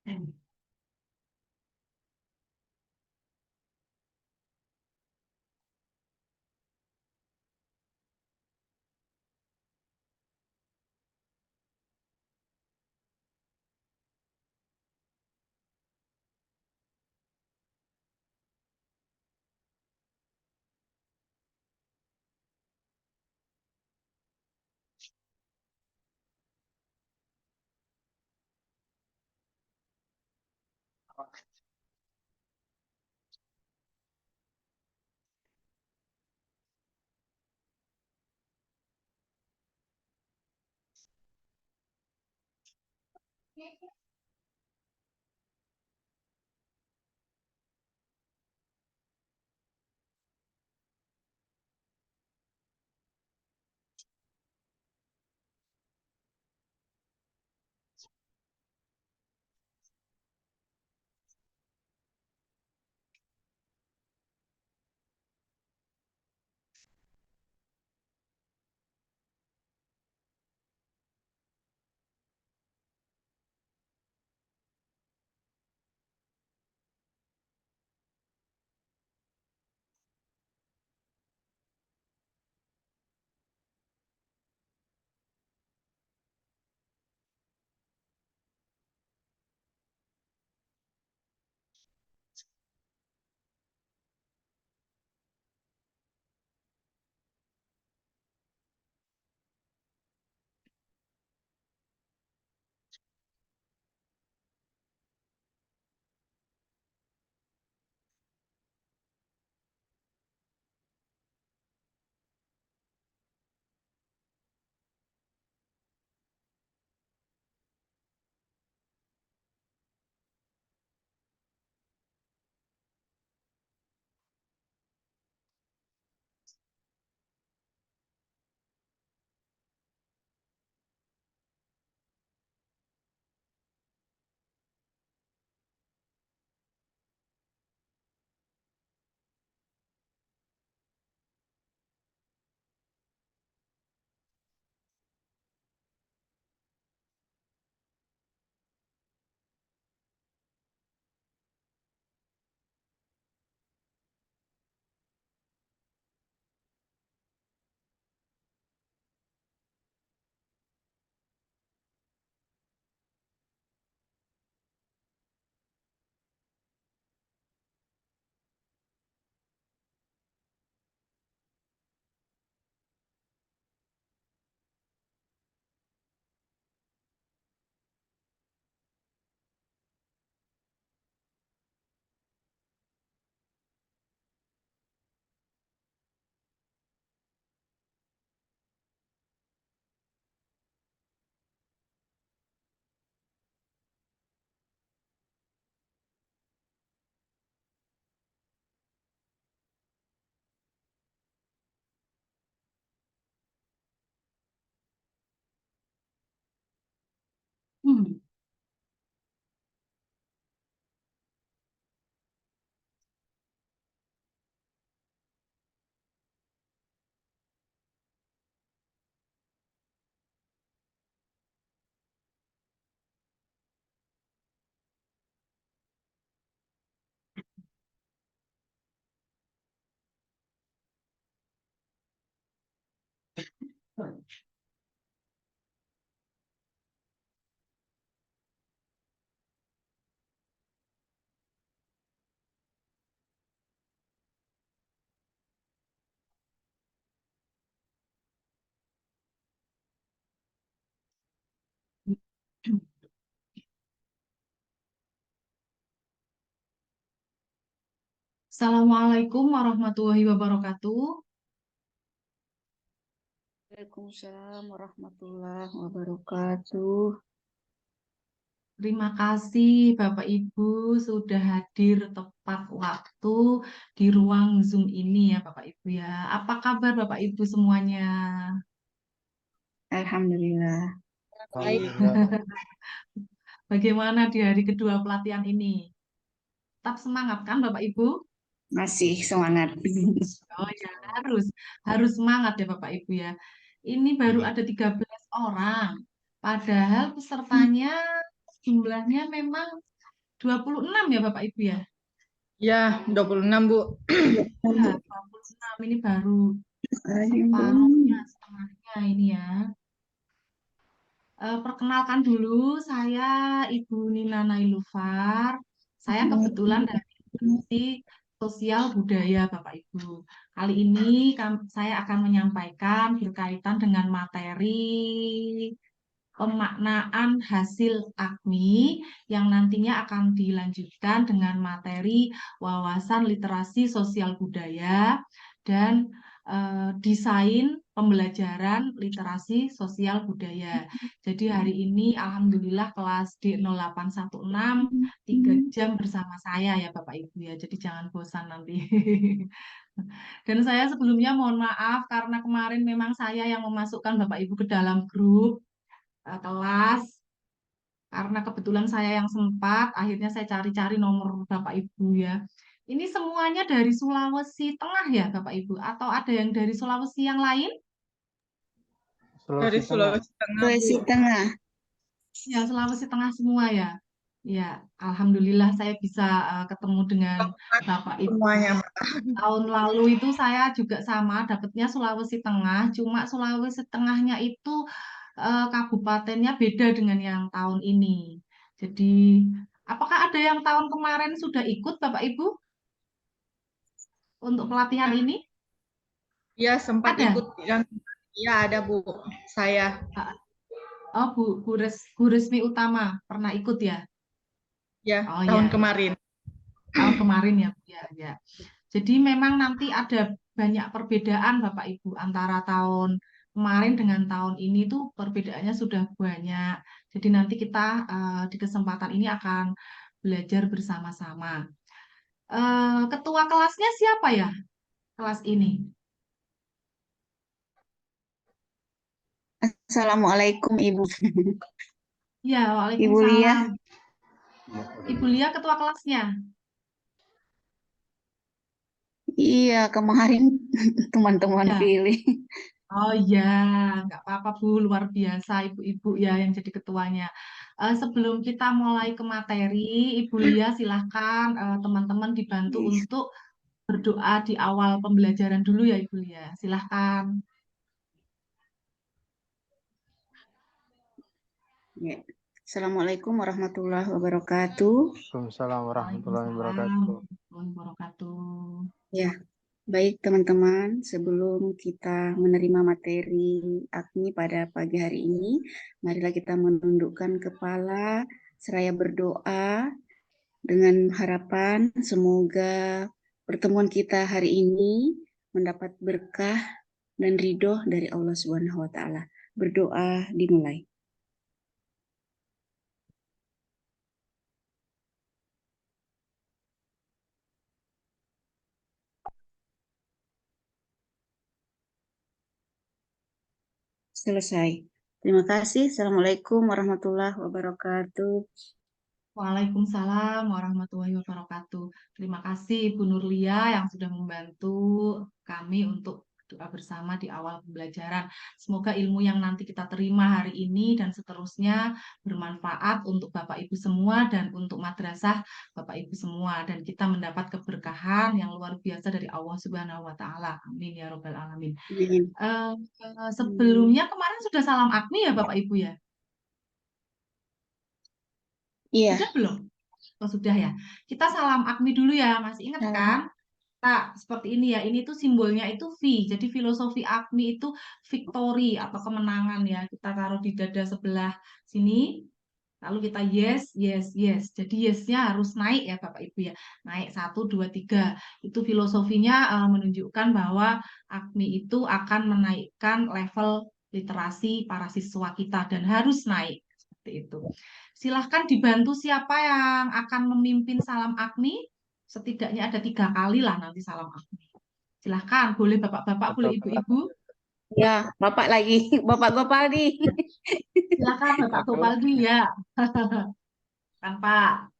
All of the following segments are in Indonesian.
Hmm. Assalamualaikum warahmatullahi wabarakatuh. Waalaikumsalam warahmatullahi wabarakatuh. Terima kasih Bapak Ibu sudah hadir tepat waktu di ruang Zoom ini ya Bapak Ibu ya. Apa kabar Bapak Ibu semuanya? Alhamdulillah. Baik. Alhamdulillah. Bagaimana di hari kedua pelatihan ini? Tetap semangat kan Bapak Ibu? Masih semangat. Oh ya, harus harus semangat ya Bapak Ibu ya. Ini baru ada 13 orang. Padahal pesertanya jumlahnya memang 26 ya Bapak Ibu ya? Ya, 26 Bu. Ya, 26 ini baru separuhnya, setengahnya ini ya. Perkenalkan dulu, saya Ibu Nina Nailufar. Saya kebetulan dari Divisi Sosial Budaya, Bapak Ibu. Kali ini saya akan menyampaikan berkaitan dengan materi pemaknaan hasil AKMI yang nantinya akan dilanjutkan dengan materi wawasan literasi sosial budaya dan desain pembelajaran literasi sosial budaya. Jadi hari ini Alhamdulillah kelas D0816 3 jam bersama saya ya Bapak Ibu ya. Jadi jangan bosan nanti. Dan saya sebelumnya mohon maaf karena kemarin memang saya yang memasukkan Bapak Ibu ke dalam grup kelas karena kebetulan saya yang sempat, akhirnya saya cari-cari nomor Bapak Ibu ya. Ini semuanya dari Sulawesi Tengah ya Bapak Ibu, atau ada yang dari Sulawesi yang lain? Dari Sulawesi Tengah Bu. Sulawesi Tengah. Ya, Sulawesi Tengah semua ya. Ya, Alhamdulillah saya bisa ketemu dengan Bapak Ibu. Semuanya. Tahun lalu itu saya juga sama, dapatnya Sulawesi Tengah, cuma Sulawesi Tengahnya itu kabupatennya beda dengan yang tahun ini. Jadi, apakah ada yang tahun kemarin sudah ikut Bapak Ibu untuk pelatihan ini? Ya, sempat Ada? ikut yang ya ada Bu. Saya. Oh, Bu Resmi Utama pernah ikut ya? Ya, Oh tahun ya, ya. kemarin. Tahun kemarin ya, Bu ya, ya. Jadi memang nanti ada banyak perbedaan Bapak Ibu antara tahun kemarin dengan tahun ini tuh perbedaannya sudah banyak. Jadi nanti kita di kesempatan ini akan belajar bersama-sama. Ketua kelasnya siapa ya? Kelas ini. Assalamualaikum Ibu. Ya, Ibu Lia. Waalaikumsalam. Ibu Lia ketua kelasnya. Iya, kemarin teman-teman Ya. pilih. Oh ya, nggak apa-apa Bu, luar biasa Ibu-ibu ya yang jadi ketuanya. Sebelum kita mulai ke materi, Ibu Lia silahkan teman-teman dibantu untuk berdoa di awal pembelajaran dulu ya Ibu Lia. Silahkan. Ya. Assalamualaikum warahmatullahi wabarakatuh. Waalaikumsalam warahmatullahi Waalaikumsalam wabarakatuh. warahmatullahi wabarakatuh. Ya, baik teman-teman, sebelum kita menerima materi AKMI pada pagi hari ini, marilah kita menundukkan kepala seraya berdoa dengan harapan semoga pertemuan kita hari ini mendapat berkah dan ridho dari Allah Subhanahu wa taala. Berdoa dimulai. Selesai. Terima kasih. Assalamualaikum warahmatullahi wabarakatuh. Waalaikumsalam warahmatullahi wabarakatuh. Terima kasih Bu Nurlia yang sudah membantu kami untuk doa bersama di awal pembelajaran. Semoga ilmu yang nanti kita terima hari ini dan seterusnya bermanfaat untuk Bapak Ibu semua dan untuk madrasah Bapak Ibu semua dan kita mendapat keberkahan yang luar biasa dari Allah Subhanahu wa taala. Amin ya robbal alamin. Amin. Sebelumnya kemarin sudah salam akmi ya Bapak Ibu ya? Iya. Sudah belum? Oh, sudah ya. Kita salam AKMI dulu ya, masih ingat Salam. kan? Nah, seperti ini ya. Ini tuh simbolnya itu V. Jadi filosofi AKMI itu victory atau kemenangan ya. Kita taruh di dada sebelah sini. Lalu kita yes, yes, yes. Jadi yesnya harus naik ya Bapak Ibu ya. Naik 1, 2, 3. Itu filosofinya menunjukkan bahwa AKMI itu akan menaikkan level literasi para siswa kita dan harus naik. Seperti itu. Silahkan dibantu siapa yang akan memimpin salam AKMI. Setidaknya ada 3 kali lah nanti salam AKMI. Silahkan, boleh bapak-bapak, boleh ibu-ibu. Ya, Bapak lagi. Bapak Gopaldi. Silahkan Bapak Gopaldi ya. Kan Pak.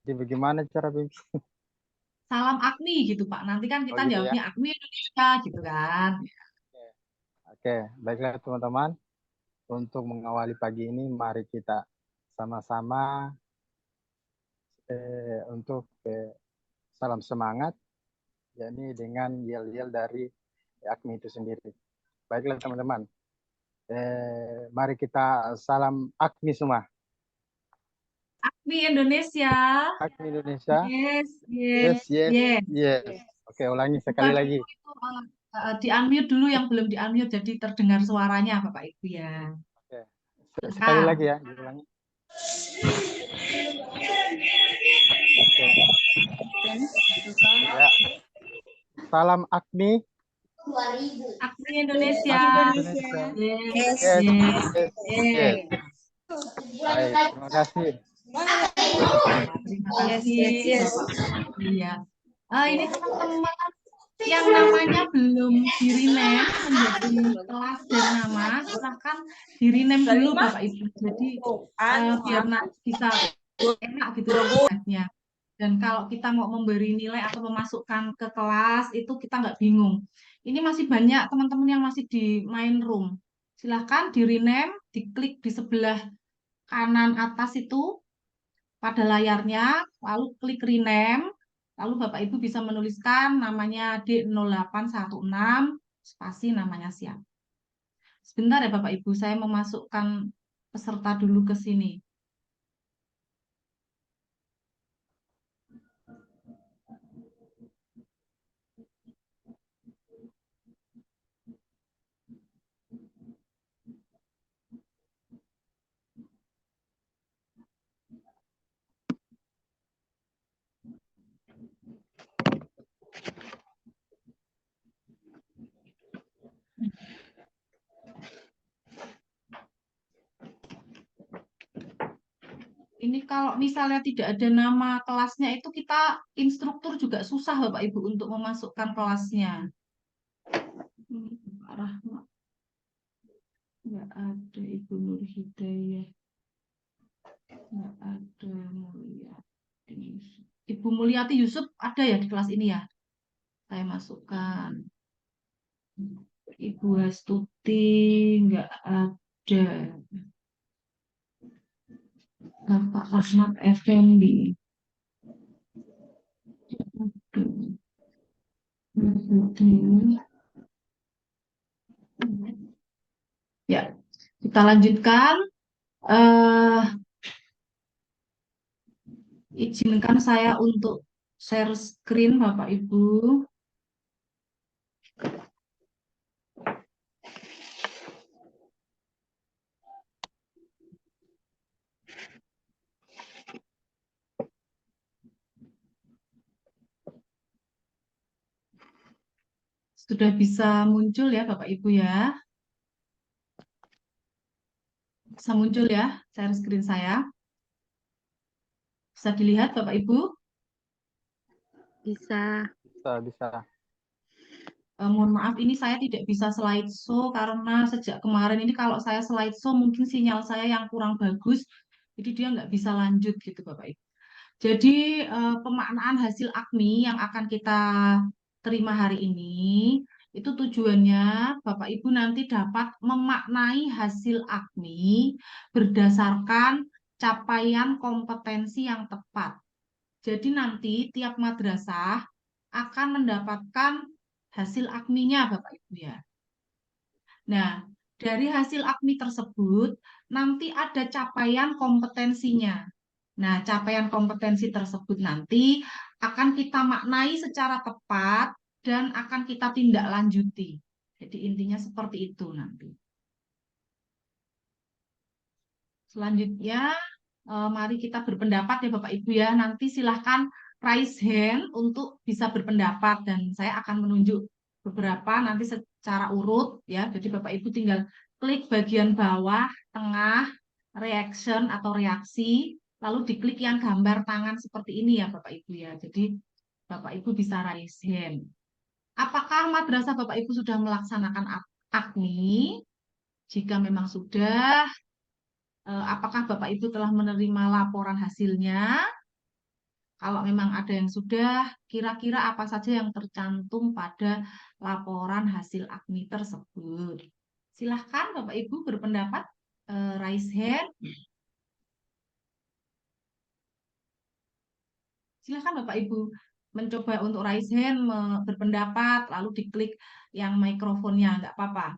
Jadi bagaimana cara pimpin? Salam AKMI gitu Pak. Nanti kan kita gitu ya. jawabnya AKMI Indonesia gitu kan. Oke, baiklah teman-teman. Untuk mengawali pagi ini, mari kita sama-sama untuk salam semangat, yakni dengan yel-yel dari AKMI itu sendiri. Baiklah teman-teman, mari kita salam AKMI semua. AKMI Indonesia. AKMI Indonesia. Yes, Yes, yes, yes, yes. yes. Oke, ulangi Buka sekali dulu lagi. itu, di-unmute dulu yang belum di-unmute, jadi terdengar suaranya Bapak Ibu ya. Oke. Sekali Silakan. lagi ya, diulangi. Oke. Ya. Salam AKMI. AKMI Indonesia. AKMI Indonesia. Yes, Yes, yes, yes, yes. yes. Baik, terima kasih. Terima Yes, kasih yes, yes. Bapak. Iya. Ini teman-teman yang namanya belum di-rename menjadi kelas dan nama, silahkan di-rename dulu Bapak Ibu. Jadi biar nanti bisa enak gitu lihatnya. Dan kalau kita mau memberi nilai atau memasukkan ke kelas itu kita nggak bingung. Ini masih banyak teman-teman yang masih di main room. Silahkan di-rename, diklik di sebelah kanan atas itu pada layarnya, lalu klik rename, lalu Bapak Ibu bisa menuliskan namanya D0816, spasi namanya siap. Sebentar ya Bapak Ibu, saya memasukkan peserta dulu ke sini. Ini kalau misalnya tidak ada nama kelasnya itu kita instruktur juga susah Bapak Ibu untuk memasukkan kelasnya. Pak Rahmat. Nggak ada Ibu Nur Hidayah. Nggak ada Mulyati Yusuf. Ibu Mulyati Yusuf ada ya di kelas ini ya? Saya masukkan. Ibu Astuti nggak ada. Bapak Ahmad Effendi. Ya, kita lanjutkan. Izinkan saya untuk share screen Bapak Ibu. Sudah bisa muncul ya Bapak Ibu ya. Bisa muncul ya share screen saya. Bisa dilihat Bapak Ibu? Bisa. Bisa. Mohon maaf ini saya tidak bisa slideshow karena sejak kemarin ini kalau saya slideshow mungkin sinyal saya yang kurang bagus. Jadi dia nggak bisa lanjut gitu Bapak Ibu. Jadi pemaknaan hasil AKMI yang akan kita terima hari ini itu tujuannya Bapak Ibu nanti dapat memaknai hasil AKMI berdasarkan capaian kompetensi yang tepat. Jadi nanti tiap madrasah akan mendapatkan hasil AKMI-nya Bapak Ibu ya. Nah, dari hasil AKMI tersebut nanti ada capaian kompetensinya. Nah, capaian kompetensi tersebut nanti akan kita maknai secara tepat dan akan kita tindak lanjuti. Jadi intinya seperti itu nanti. Selanjutnya, mari kita berpendapat ya Bapak Ibu ya. Nanti silahkan raise hand untuk bisa berpendapat dan saya akan menunjuk beberapa nanti secara urut ya. Jadi Bapak Ibu tinggal klik bagian bawah, tengah, reaction atau reaksi, lalu diklik yang gambar tangan seperti ini ya Bapak Ibu ya. Jadi Bapak Ibu bisa raise hand. Apakah madrasah Bapak Ibu sudah melaksanakan AKMI? Jika memang sudah, apakah Bapak Ibu telah menerima laporan hasilnya? Kalau memang ada yang sudah, kira-kira apa saja yang tercantum pada laporan hasil AKMI tersebut? Silahkan Bapak Ibu berpendapat, raise hand. Silahkan Bapak Ibu mencoba untuk raise hand, berpendapat, lalu diklik yang mikrofonnya, nggak apa-apa.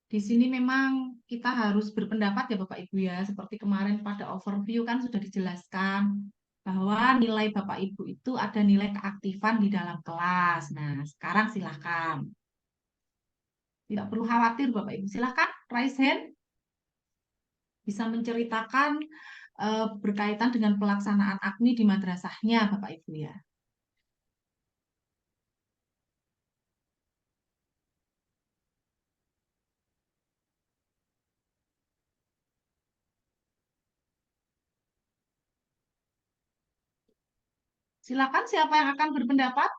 Di sini memang kita harus berpendapat ya Bapak Ibu ya, seperti kemarin pada overview kan sudah dijelaskan bahwa nilai Bapak Ibu itu ada nilai keaktifan di dalam kelas. Nah, sekarang silahkan. Tidak perlu khawatir Bapak Ibu, silahkan raise hand, bisa menceritakan berkaitan dengan pelaksanaan AKMI di madrasahnya Bapak Ibu ya. Silakan, siapa yang akan berpendapat?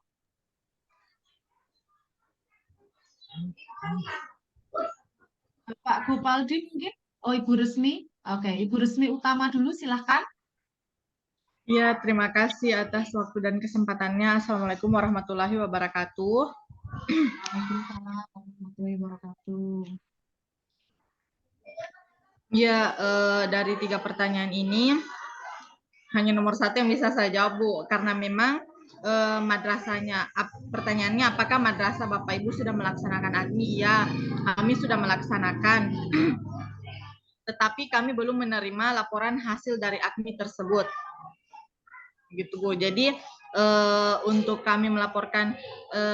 Bapak Gopaldi mungkin? Oh, Ibu Resmi. Oke, Ibu Resmi Utama dulu, silahkan. Ya, terima kasih atas waktu dan kesempatannya. Assalamualaikum warahmatullahi wabarakatuh. Waalaikumsalam warahmatullahi wabarakatuh. Ya, dari 3 pertanyaan ini, hanya nomor 1 yang bisa saya jawab, Bu. Karena memang madrasahnya, pertanyaannya apakah madrasah Bapak Ibu sudah melaksanakan AKMI? Iya, kami sudah melaksanakan. Tetapi kami belum menerima laporan hasil dari AKMI tersebut. Gitu, Bu. Jadi untuk kami melaporkan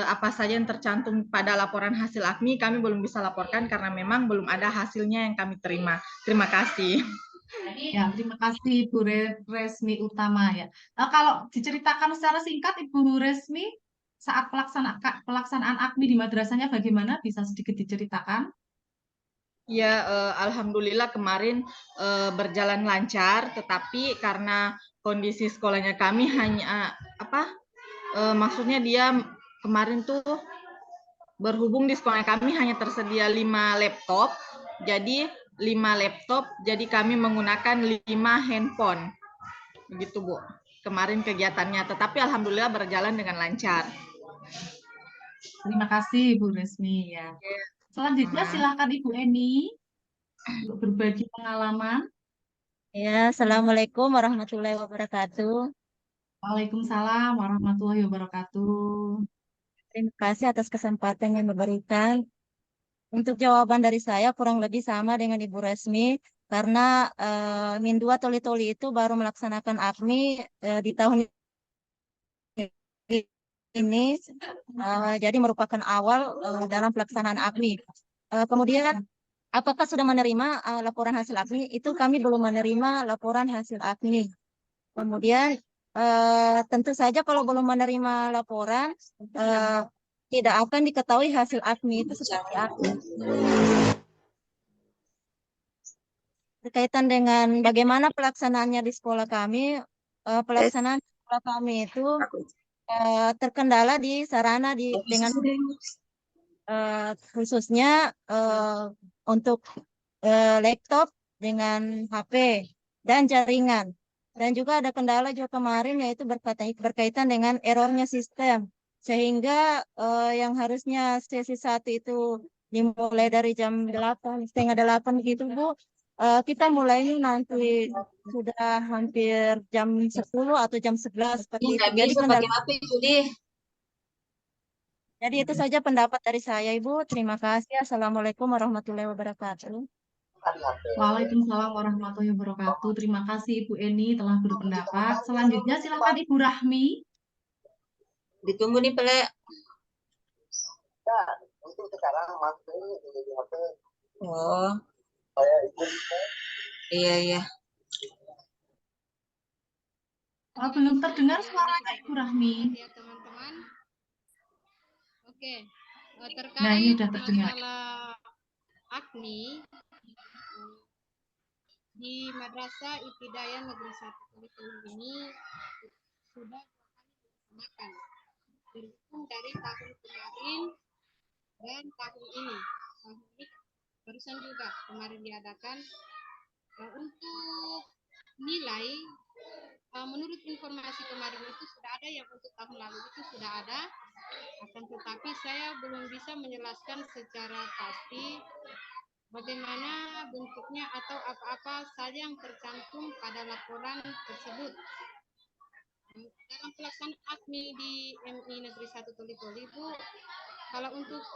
apa saja yang tercantum pada laporan hasil AKMI, kami belum bisa laporkan karena memang belum ada hasilnya yang kami terima. Terima kasih. Ya, terima kasih Ibu Resmi Utama ya. Nah, kalau diceritakan secara singkat Ibu Resmi saat pelaksanaan AKMI di madrasahnya bagaimana? Bisa sedikit diceritakan? Ya, alhamdulillah kemarin berjalan lancar, tetapi karena kondisi sekolahnya kami hanya maksudnya dia kemarin tuh berhubung di sekolah kami hanya tersedia 5 laptop, jadi 5 laptop, jadi kami menggunakan 5 handphone. Begitu, Bu. Kemarin kegiatannya, tetapi alhamdulillah berjalan dengan lancar. Terima kasih Ibu Resmi ya. Selanjutnya silakan Ibu Eni untuk berbagi pengalaman. Ya, Assalamualaikum warahmatullahi wabarakatuh. Waalaikumsalam warahmatullahi wabarakatuh. Terima kasih atas kesempatan yang diberikan. Untuk jawaban dari saya kurang lebih sama dengan Ibu Resmi, karena Min 2 Toli-Toli itu baru melaksanakan AKMI di tahun ini, jadi merupakan awal dalam pelaksanaan AKMI. Kemudian, apakah sudah menerima laporan hasil AKMI? Itu kami belum menerima laporan hasil AKMI. Kemudian tentu saja kalau belum menerima laporan tidak akan diketahui hasil AKMI itu seperti apa. Berkaitan dengan bagaimana pelaksanaannya di sekolah kami, pelaksanaan sekolah kami itu terkendala di sarana dengan khususnya untuk laptop dengan HP dan jaringan. Dan juga ada kendala juga kemarin yaitu berkaitan dengan errornya sistem. Sehingga yang harusnya sesi 1 itu dimulai dari jam 8, setengah 8 gitu, Bu. Kita mulainya nanti sudah hampir jam 10 atau jam 11 seperti itu. Jadi kendala. Jadi itu saja pendapat dari saya, Ibu. Terima kasih. Assalamualaikum warahmatullahi wabarakatuh. Waalaikumsalam warahmatullahi wabarakatuh. Terima kasih Ibu Eni telah berpendapat. Selanjutnya silakan Ibu Rahmi. Ditunggu nih, Pele. Untuk sekarang masih di HP. Oh, Saya ikut. iya. Belum terdengar suaranya Ibu Rahmi. Ya teman-teman. Oke, terkait Nah, ini udah terdengar. masalah AKMI di Madrasah Ibtidaiyah Negeri 1 Toli-Toli ini sudah 2 kali dilaksanakan, berhitung dari tahun kemarin dan tahun ini. Tahun ini barusan juga kemarin diadakan. Untuk nilai, menurut informasi kemarin itu sudah ada, yang untuk tahun lalu itu sudah ada, akan Akan tetapi saya belum bisa menjelaskan secara pasti bagaimana bentuknya atau apa-apa saja yang tercantum pada laporan tersebut. Dalam pelaksanaan AKMI di MI Negeri 1 Toli-Toli, Bu, kalau untuk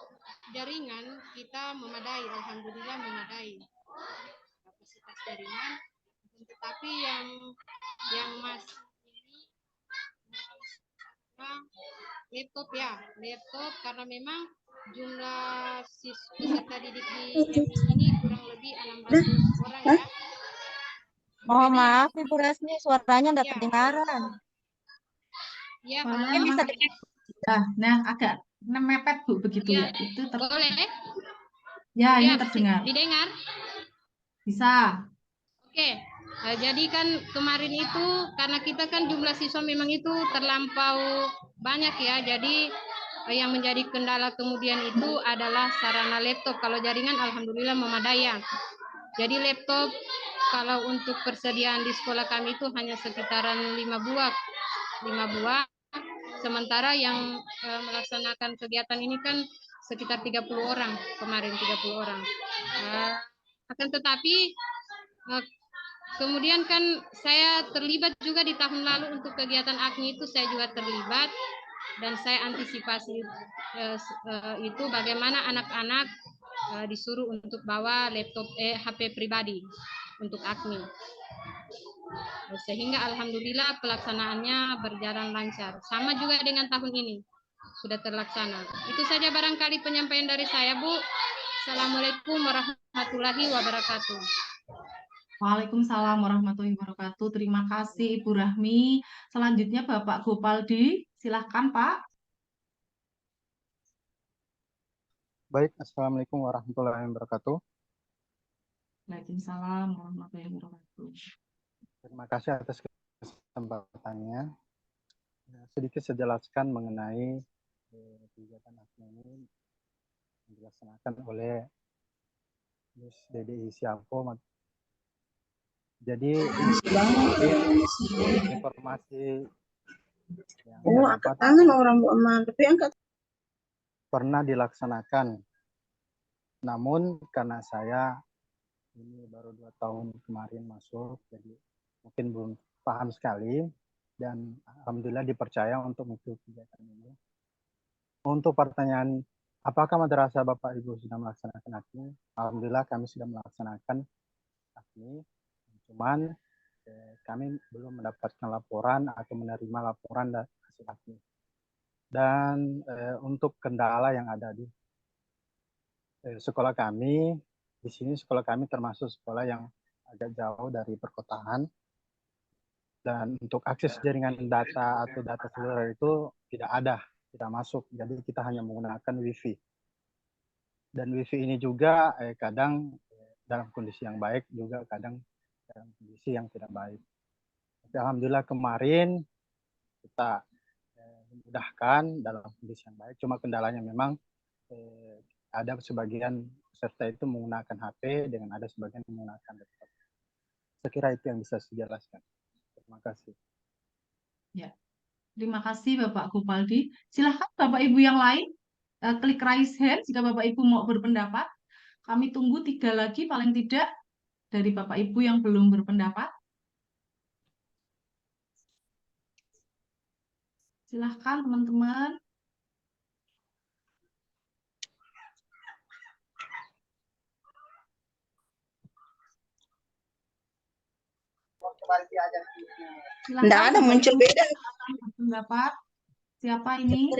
jaringan kita memadai, alhamdulillah memadai kapasitas jaringan. Tetapi yang masih ini laptop ya, laptop karena memang jumlah siswa peserta didik di MI ini kurang lebih 600 orang ya. Oh, maaf Ibu Rasmi, suaranya enggak Ya. kedengaran. Ya, Suaranya Mungkin bisa nah agak mepet Bu begitu ya. ya. Itu Boleh? ya, ini Ya, terdengar. didengar? Bisa. Oke, jadi kan kemarin itu karena kita kan jumlah siswa memang itu terlampau banyak ya, jadi yang menjadi kendala kemudian itu adalah sarana laptop. Kalau jaringan alhamdulillah memadai ya. Jadi laptop kalau untuk persediaan di sekolah kami itu hanya sekitaran 5 buah. Sementara yang melaksanakan kegiatan ini kan sekitar 30 orang, kemarin 30 orang. Akan tetapi kemudian kan saya terlibat juga di tahun lalu untuk kegiatan AKMI itu saya juga terlibat dan saya antisipasi itu bagaimana anak-anak disuruh untuk bawa laptop HP pribadi untuk AKMI. Sehingga alhamdulillah pelaksanaannya berjalan lancar. Sama juga dengan tahun ini sudah terlaksana. Itu saja barangkali penyampaian dari saya, Bu. Assalamualaikum warahmatullahi wabarakatuh. Waalaikumsalam warahmatullahi wabarakatuh. Terima kasih Ibu Rahmi. Selanjutnya Bapak Gopaldi, silahkan Pak. Baik, Assalamualaikum warahmatullahi wabarakatuh. Waalaikumsalam warahmatullahi wabarakatuh. Terima kasih atas kesempatannya. Sedikit saya jelaskan mengenai kegiatan AKMI ini yang dilaksanakan oleh Miss DDI Siapo. Jadi informasi yang saya dapat pernah dilaksanakan. Namun karena saya ini baru 2 tahun kemarin masuk, jadi mungkin belum paham sekali dan alhamdulillah dipercaya untuk mengikuti kegiatan ini. Untuk pertanyaan apakah madrasah Bapak Ibu sudah melaksanakan AKMI? Alhamdulillah kami sudah melaksanakan AKMI. Cuman kami belum mendapatkan laporan atau menerima laporan dari hasil AKMI. Dan untuk kendala yang ada di sekolah kami, di sini sekolah kami termasuk sekolah yang agak jauh dari perkotaan. Dan untuk akses jaringan data atau data seluler itu tidak ada, tidak masuk. Jadi kita hanya menggunakan WiFi. Dan WiFi ini juga kadang dalam kondisi yang baik, juga kadang dalam kondisi yang tidak baik. Tapi alhamdulillah kemarin kita memudahkan dalam kondisi yang baik. Cuma kendalanya memang ada sebagian peserta itu menggunakan HP dengan ada sebagian menggunakan laptop. Saya kira itu yang bisa saya jelaskan. Terima kasih. Ya, terima kasih Bapak Gopaldi. Silahkan Bapak Ibu yang lain klik raise hand jika Bapak Ibu mau berpendapat. Kami tunggu 3 lagi paling tidak dari Bapak Ibu yang belum berpendapat. Silahkan teman-teman. Tidak ada muncul beda. Berpendapat. Siapa ini?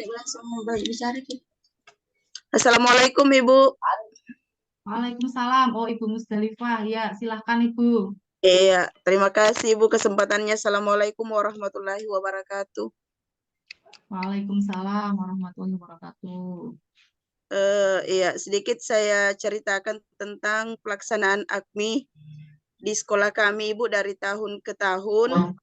Assalamualaikum Ibu. Waalaikumsalam. Oh, Ibu Musdalifah. Ya, silahkan Ibu. Iya, terima kasih Ibu kesempatannya. Assalamualaikum warahmatullahi wabarakatuh. Waalaikumsalam warahmatullahi wabarakatuh. Iya, sedikit saya ceritakan tentang pelaksanaan AKMI di sekolah kami Ibu dari tahun ke tahun.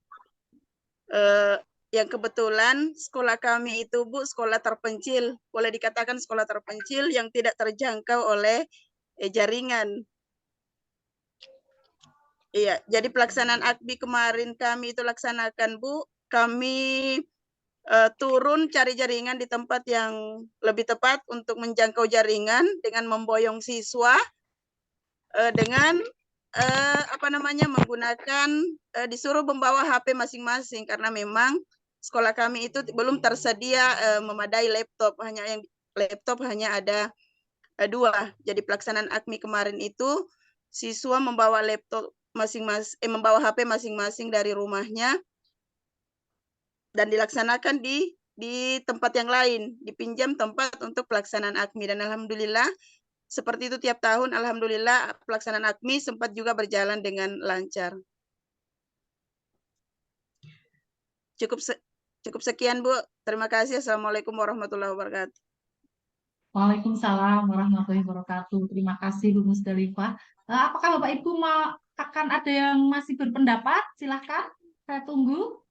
Yang kebetulan sekolah kami itu Bu, sekolah terpencil. Boleh dikatakan sekolah terpencil yang tidak terjangkau oleh jaringan. Iya, jadi pelaksanaan AKMI kemarin kami itu laksanakan Bu, kami turun cari jaringan di tempat yang lebih tepat untuk menjangkau jaringan dengan memboyong siswa dengan menggunakan disuruh membawa HP masing-masing karena memang sekolah kami itu belum tersedia memadai laptop, hanya ada 2. Jadi pelaksanaan AKMI kemarin itu siswa membawa laptop masing-masing, membawa HP masing-masing dari rumahnya dan dilaksanakan di tempat yang lain, dipinjam tempat untuk pelaksanaan AKMI. Dan alhamdulillah seperti itu tiap tahun, alhamdulillah pelaksanaan AKMI sempat juga berjalan dengan lancar. Cukup sekian, Bu. Terima kasih. Assalamualaikum warahmatullahi wabarakatuh. Waalaikumsalam warahmatullahi wabarakatuh. Terima kasih Bu Musdalifah. Apakah Bapak Ibu akan ada yang masih berpendapat? Silahkan, saya tunggu.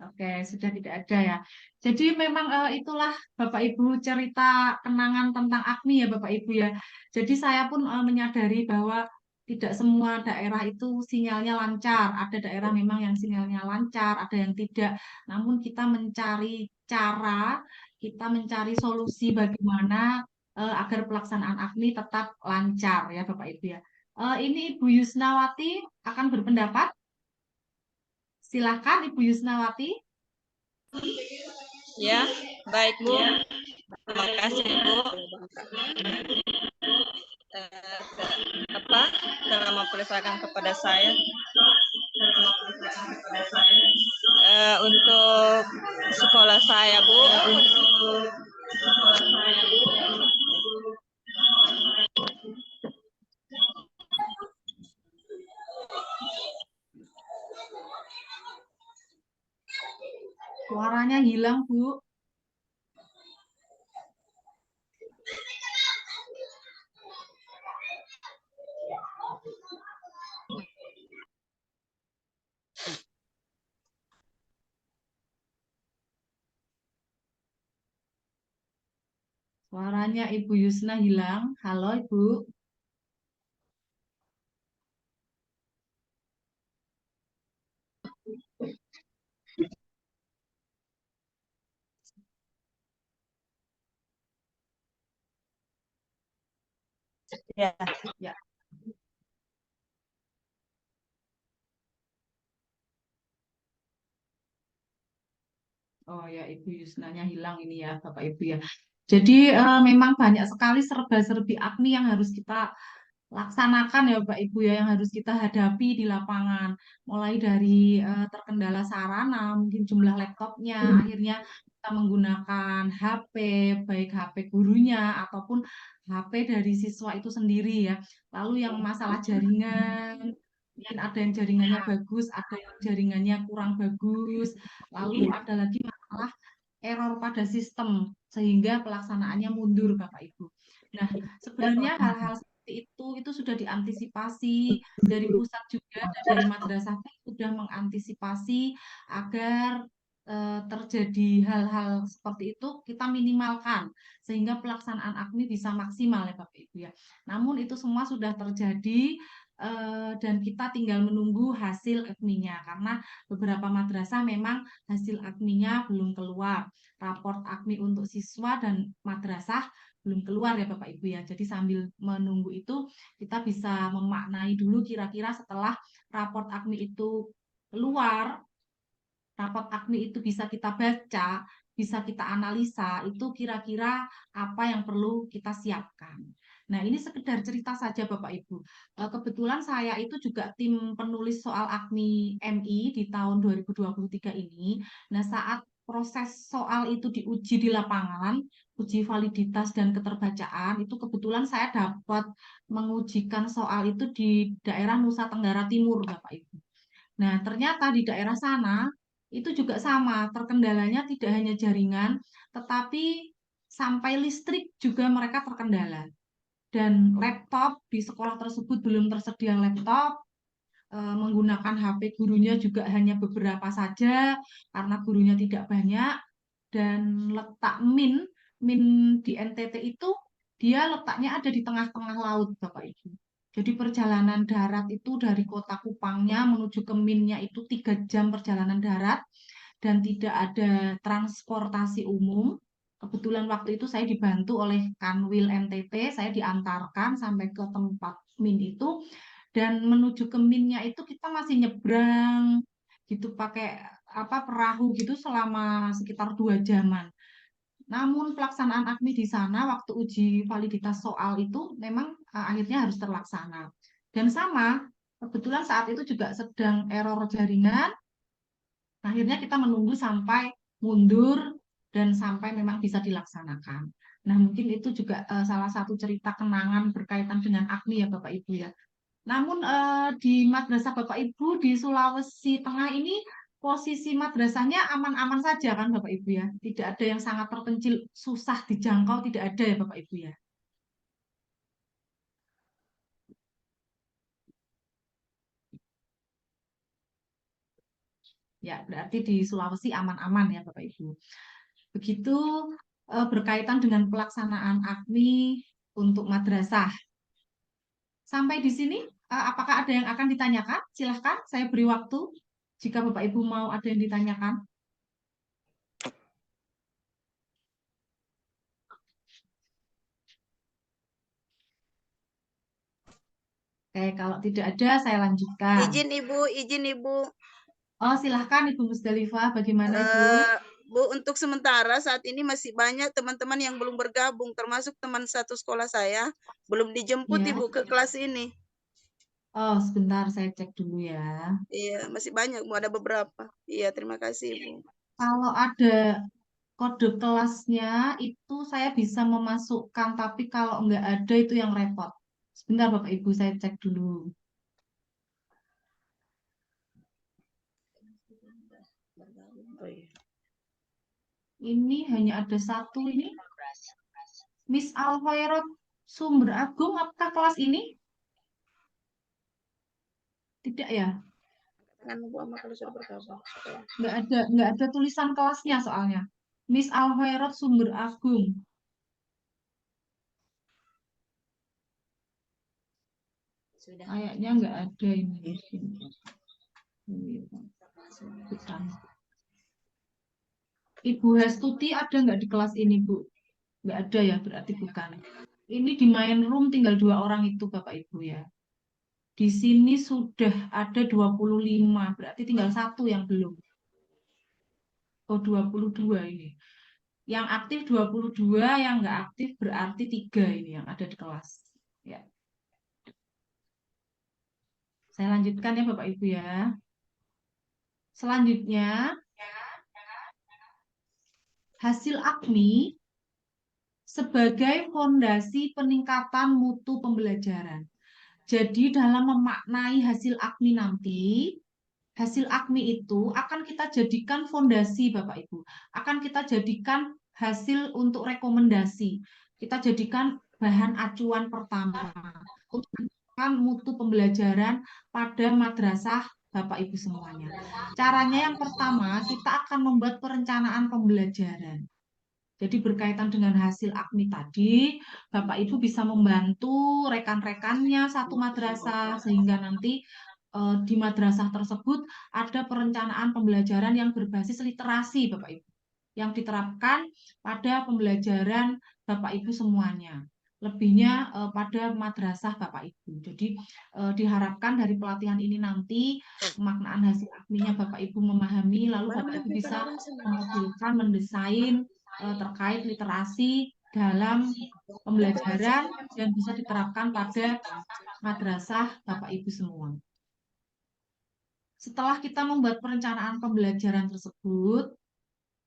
Oke, sudah tidak ada ya. Jadi memang itulah Bapak Ibu cerita kenangan tentang AKMI ya Bapak Ibu ya. Jadi saya pun menyadari bahwa tidak semua daerah itu sinyalnya lancar. Ada daerah memang yang sinyalnya lancar, ada yang tidak. Namun kita mencari cara, kita mencari solusi bagaimana agar pelaksanaan AKMI tetap lancar ya Bapak Ibu ya. Ini Ibu Yusnawati akan berpendapat. Silakan Ibu Yusnawati. Ya, baik Bu. Terima kasih Bu. Telah memperlihatkan kepada saya untuk sekolah saya Bu. Suaranya hilang, Bu. Suaranya Ibu Yusna hilang. Halo, Ibu. Ya. Ya. Oh ya, Ibu Yusnanya hilang ini ya, Bapak Ibu ya. Jadi memang banyak sekali serba-serbi AKMI yang harus kita laksanakan ya Bapak Ibu ya, yang harus kita hadapi di lapangan. Mulai dari terkendala sarana, mungkin jumlah laptopnya, akhirnya kita menggunakan HP, baik HP gurunya ataupun HP dari siswa itu sendiri ya. Lalu yang masalah jaringan, mungkin ada yang jaringannya bagus, ada yang jaringannya kurang bagus. Lalu ada lagi masalah error pada sistem sehingga pelaksanaannya mundur Bapak Ibu. Nah, sebenarnya hal-hal seperti itu sudah diantisipasi dari pusat juga dan dari madrasah sudah mengantisipasi agar terjadi hal-hal seperti itu kita minimalkan sehingga pelaksanaan AKMI bisa maksimal ya Bapak Ibu ya. Namun itu semua sudah terjadi dan kita tinggal menunggu hasil AKMI-nya karena beberapa madrasah memang hasil AKMI-nya belum keluar. Raport AKMI untuk siswa dan madrasah belum keluar ya Bapak Ibu ya. Jadi sambil menunggu itu kita bisa memaknai dulu kira-kira setelah raport AKMI itu keluar, raport AKMI itu bisa kita baca, bisa kita analisa, itu kira-kira apa yang perlu kita siapkan. Nah, ini sekedar cerita saja Bapak Ibu. Kebetulan saya itu juga tim penulis soal AKMI MI di tahun 2023 ini. Nah, saat proses soal itu diuji di lapangan, uji validitas dan keterbacaan, itu kebetulan saya dapat mengujikan soal itu di daerah Nusa Tenggara Timur, Bapak Ibu. Nah, ternyata di daerah sana itu juga sama, terkendalanya tidak hanya jaringan, tetapi sampai listrik juga mereka terkendala. Dan laptop di sekolah tersebut belum tersedia laptop, menggunakan HP gurunya juga hanya beberapa saja karena gurunya tidak banyak, dan letak min di NTT itu dia letaknya ada di tengah-tengah laut Bapak Ibu. Jadi perjalanan darat itu dari kota Kupangnya menuju ke Minnya itu 3 jam perjalanan darat dan tidak ada transportasi umum. Kebetulan waktu itu saya dibantu oleh Kanwil NTT, saya diantarkan sampai ke tempat Min itu dan menuju ke Minnya itu kita masih nyebrang gitu pakai perahu gitu selama sekitar 2 jaman. Namun pelaksanaan AKMI di sana waktu uji validitas soal itu memang akhirnya harus terlaksana. Dan sama, kebetulan saat itu juga sedang error jaringan, akhirnya kita menunggu sampai mundur dan sampai memang bisa dilaksanakan. Nah, mungkin itu juga salah satu cerita kenangan berkaitan dengan AKMI ya Bapak Ibu ya. Namun di madrasah Bapak Ibu di Sulawesi Tengah ini posisi madrasahnya aman-aman saja kan Bapak Ibu ya. Tidak ada yang sangat terpencil, susah dijangkau, tidak ada ya Bapak Ibu ya. Ya, berarti di Sulawesi aman-aman ya Bapak Ibu. Begitu berkaitan dengan pelaksanaan AKMI untuk madrasah. Sampai di sini, apakah ada yang akan ditanyakan? Silahkan, saya beri waktu. Jika Bapak Ibu mau ada yang ditanyakan. Oke, kalau tidak ada, saya lanjutkan. Izin Ibu. Oh, silahkan Ibu Musdalifah, bagaimana Ibu? Bu, untuk sementara saat ini masih banyak teman-teman yang belum bergabung, termasuk teman satu sekolah saya, belum dijemput Ya. Ibu ke kelas ini. Oh, sebentar saya cek dulu ya. Iya, masih banyak, Bu, ada beberapa. Iya, terima kasih, Ibu. Kalau ada kode kelasnya, itu saya bisa memasukkan, tapi kalau nggak ada itu yang repot. Sebentar Bapak Ibu, saya cek dulu. Ini hanya ada satu ini. Miss Alhoirot Sumber Agung, apakah kelas ini? Tidak ya? Nggak ada tulisan kelasnya soalnya. Miss Alhoirot Sumber Agung. Kayaknya nggak ada ini. Bukan. Ibu Hestuti ada nggak di kelas ini, Bu? Nggak ada ya, berarti bukan. Ini di main room tinggal 2 orang itu, Bapak Ibu ya. Di sini sudah ada 25, berarti tinggal 1 yang belum. Oh, 22 ini. Yang aktif 22, yang nggak aktif berarti 3 ini yang ada di kelas. Ya. Saya lanjutkan ya Bapak Ibu ya. Selanjutnya, hasil AKMI sebagai fondasi peningkatan mutu pembelajaran. Jadi dalam memaknai hasil AKMI nanti, hasil AKMI itu akan kita jadikan fondasi Bapak Ibu. Akan kita jadikan hasil untuk rekomendasi. Kita jadikan bahan acuan pertama untuk menentukan mutu pembelajaran pada madrasah Bapak Ibu semuanya. Caranya yang pertama, kita akan membuat perencanaan pembelajaran. Jadi berkaitan dengan hasil AKMI tadi, Bapak Ibu bisa membantu rekan-rekannya satu madrasah sehingga nanti di madrasah tersebut ada perencanaan pembelajaran yang berbasis literasi Bapak Ibu yang diterapkan pada pembelajaran Bapak Ibu semuanya. Lebihnya pada madrasah Bapak Ibu. Jadi diharapkan dari pelatihan ini nanti pemaknaan hasil AKMI-nya Bapak Ibu memahami, lalu Bapak Ibu bisa memodelkan, mendesain terkait literasi dalam pembelajaran dan bisa diterapkan pada madrasah Bapak Ibu semua. Setelah kita membuat perencanaan pembelajaran tersebut,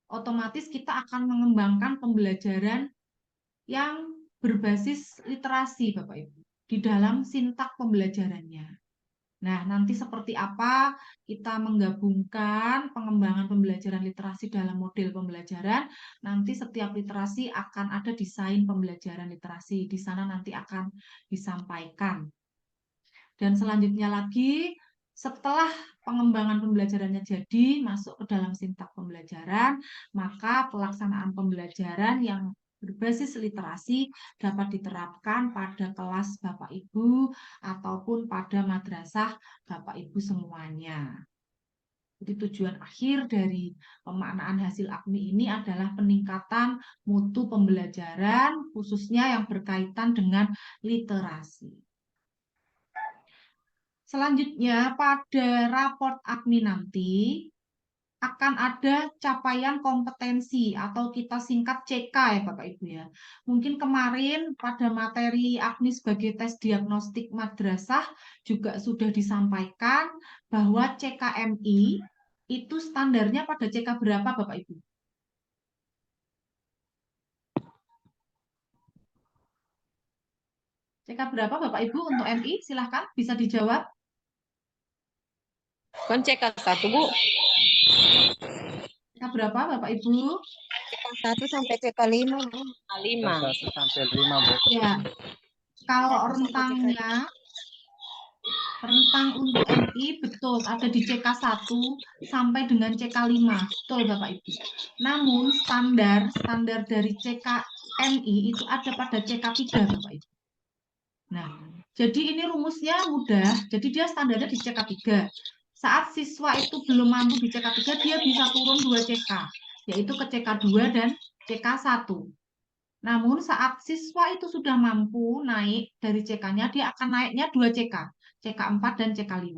otomatis kita akan mengembangkan pembelajaran yang berbasis literasi Bapak Ibu di dalam sintak pembelajarannya. Nah, nanti seperti apa kita menggabungkan pengembangan pembelajaran literasi dalam model pembelajaran, nanti setiap literasi akan ada desain pembelajaran literasi. Di sana nanti akan disampaikan. Dan selanjutnya lagi, setelah pengembangan pembelajarannya jadi masuk ke dalam sintak pembelajaran, maka pelaksanaan pembelajaran yang berbasis literasi dapat diterapkan pada kelas Bapak Ibu ataupun pada madrasah Bapak Ibu semuanya. Jadi tujuan akhir dari pemaknaan hasil AKMI ini adalah peningkatan mutu pembelajaran, khususnya yang berkaitan dengan literasi. Selanjutnya, pada raport AKMI nanti akan ada capaian kompetensi atau kita singkat CK ya Bapak Ibu ya. Mungkin kemarin pada materi AKMI sebagai tes diagnostik madrasah juga sudah disampaikan bahwa CKMI itu standarnya pada CK berapa Bapak Ibu? CK berapa Bapak Ibu untuk MI? Silahkan bisa dijawab. Kan CK1, Bu. CK berapa Bapak Ibu? CK1 sampai CK5, Bu. 5. 1 sampai 5, Bu. Ya, kalau 1 sampai rentangnya rentang untuk MI betul ada di CK1 sampai dengan CK5. Betul Bapak Ibu. Namun standar dari CKMI itu ada pada CK3 Bapak Ibu. Nah, jadi ini rumusnya mudah. Jadi dia standarnya di CK3. Saat siswa itu belum mampu di CK3, dia bisa turun 2 CK, yaitu ke CK2 dan CK1. Namun saat siswa itu sudah mampu naik dari CK-nya, dia akan naiknya 2 CK, CK4 dan CK5.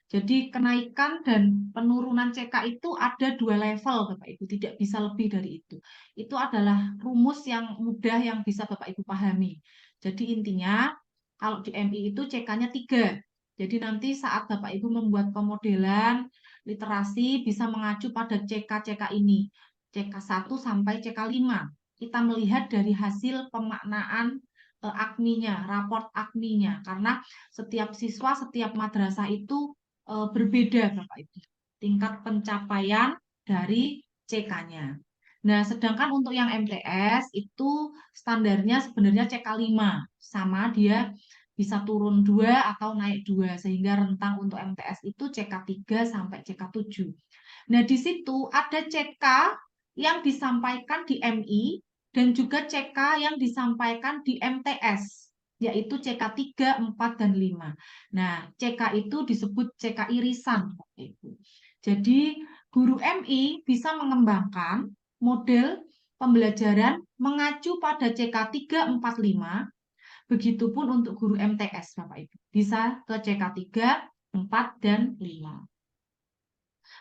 Jadi kenaikan dan penurunan CK itu ada 2 level, Bapak Ibu, tidak bisa lebih dari itu. Itu adalah rumus yang mudah yang bisa Bapak Ibu pahami. Jadi intinya, kalau di MI itu CK-nya 3. Jadi nanti saat Bapak Ibu membuat pemodelan literasi bisa mengacu pada CK-CK ini, CK1 sampai CK5. Kita melihat dari hasil pemaknaan AKMI-nya, raport AKMI-nya, karena setiap siswa, setiap madrasah itu berbeda, Bapak Ibu, tingkat pencapaian dari CK-nya. Nah, sedangkan untuk yang MTS itu standarnya sebenarnya CK5, sama dia bisa turun 2 atau naik 2, sehingga rentang untuk MTS itu CK3 sampai CK7. Nah, di situ ada CK yang disampaikan di MI dan juga CK yang disampaikan di MTS, yaitu CK3, 4, dan 5. Nah, CK itu disebut CK irisan. Jadi, guru MI bisa mengembangkan model pembelajaran mengacu pada CK3, 4, 5. Begitupun untuk guru MTS, Bapak Ibu. Bisa ke CK3, 4, dan 5.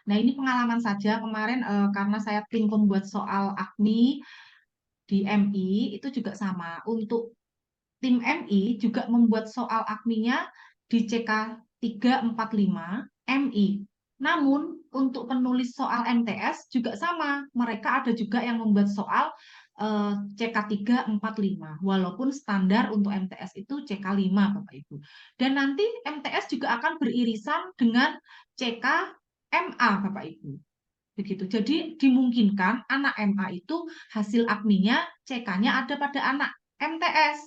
Nah, ini pengalaman saja kemarin karena saya tim pembuat soal AKMI di MI itu juga sama. Untuk tim MI juga membuat soal AKMI-nya di CK3, 4, 5 MI. Namun untuk penulis soal MTS juga sama. Mereka ada juga yang membuat soal CK3, 4, 5. Walaupun standar untuk MTS itu CK5, Bapak Ibu. Dan nanti MTS juga akan beririsan dengan CK MA, Bapak Ibu. Begitu. Jadi dimungkinkan anak MA itu hasil AKMI-nya CK-nya ada pada anak MTS.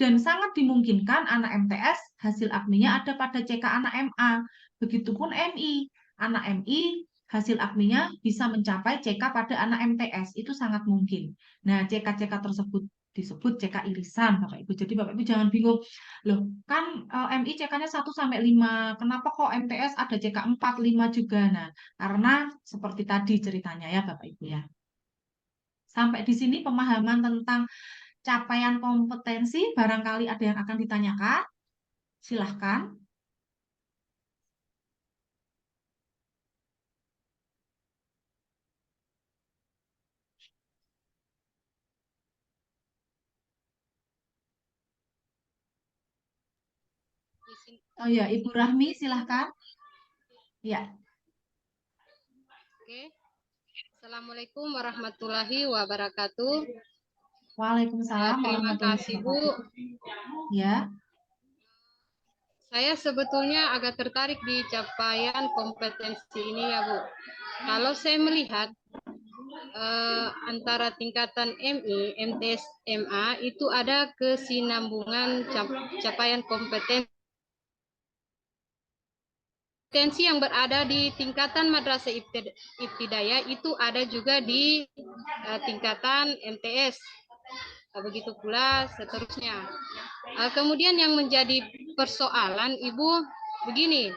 Dan sangat dimungkinkan anak MTS hasil AKMI-nya ada pada CK anak MA. Begitupun MI. Anak MI hasil AKMI-nya bisa mencapai CK pada anak MTS. Itu sangat mungkin. Nah, CK-CK tersebut disebut CK irisan, Bapak Ibu. Jadi Bapak Ibu jangan bingung. Loh, kan MI CK-nya 1 sampai 5. Kenapa kok MTS ada CK 4, 5 juga? Nah, karena seperti tadi ceritanya ya Bapak Ibu ya. Sampai di sini pemahaman tentang capaian kompetensi, barangkali ada yang akan ditanyakan. Silahkan. Oh ya, Ibu Rahmi silahkan. Ya. Oke. Assalamualaikum warahmatullahi wabarakatuh. Waalaikumsalam Terima warahmatullahi kasih, Bu. wabarakatuh. Ya. Saya sebetulnya agak tertarik di capaian kompetensi ini ya, Bu. Kalau saya melihat antara tingkatan MI, MTS, MA itu ada kesinambungan capaian kompetensi yang berada di tingkatan madrasah ibtidaiyah itu ada juga di tingkatan MTS. begitu pula seterusnya. Kemudian yang menjadi persoalan Ibu begini,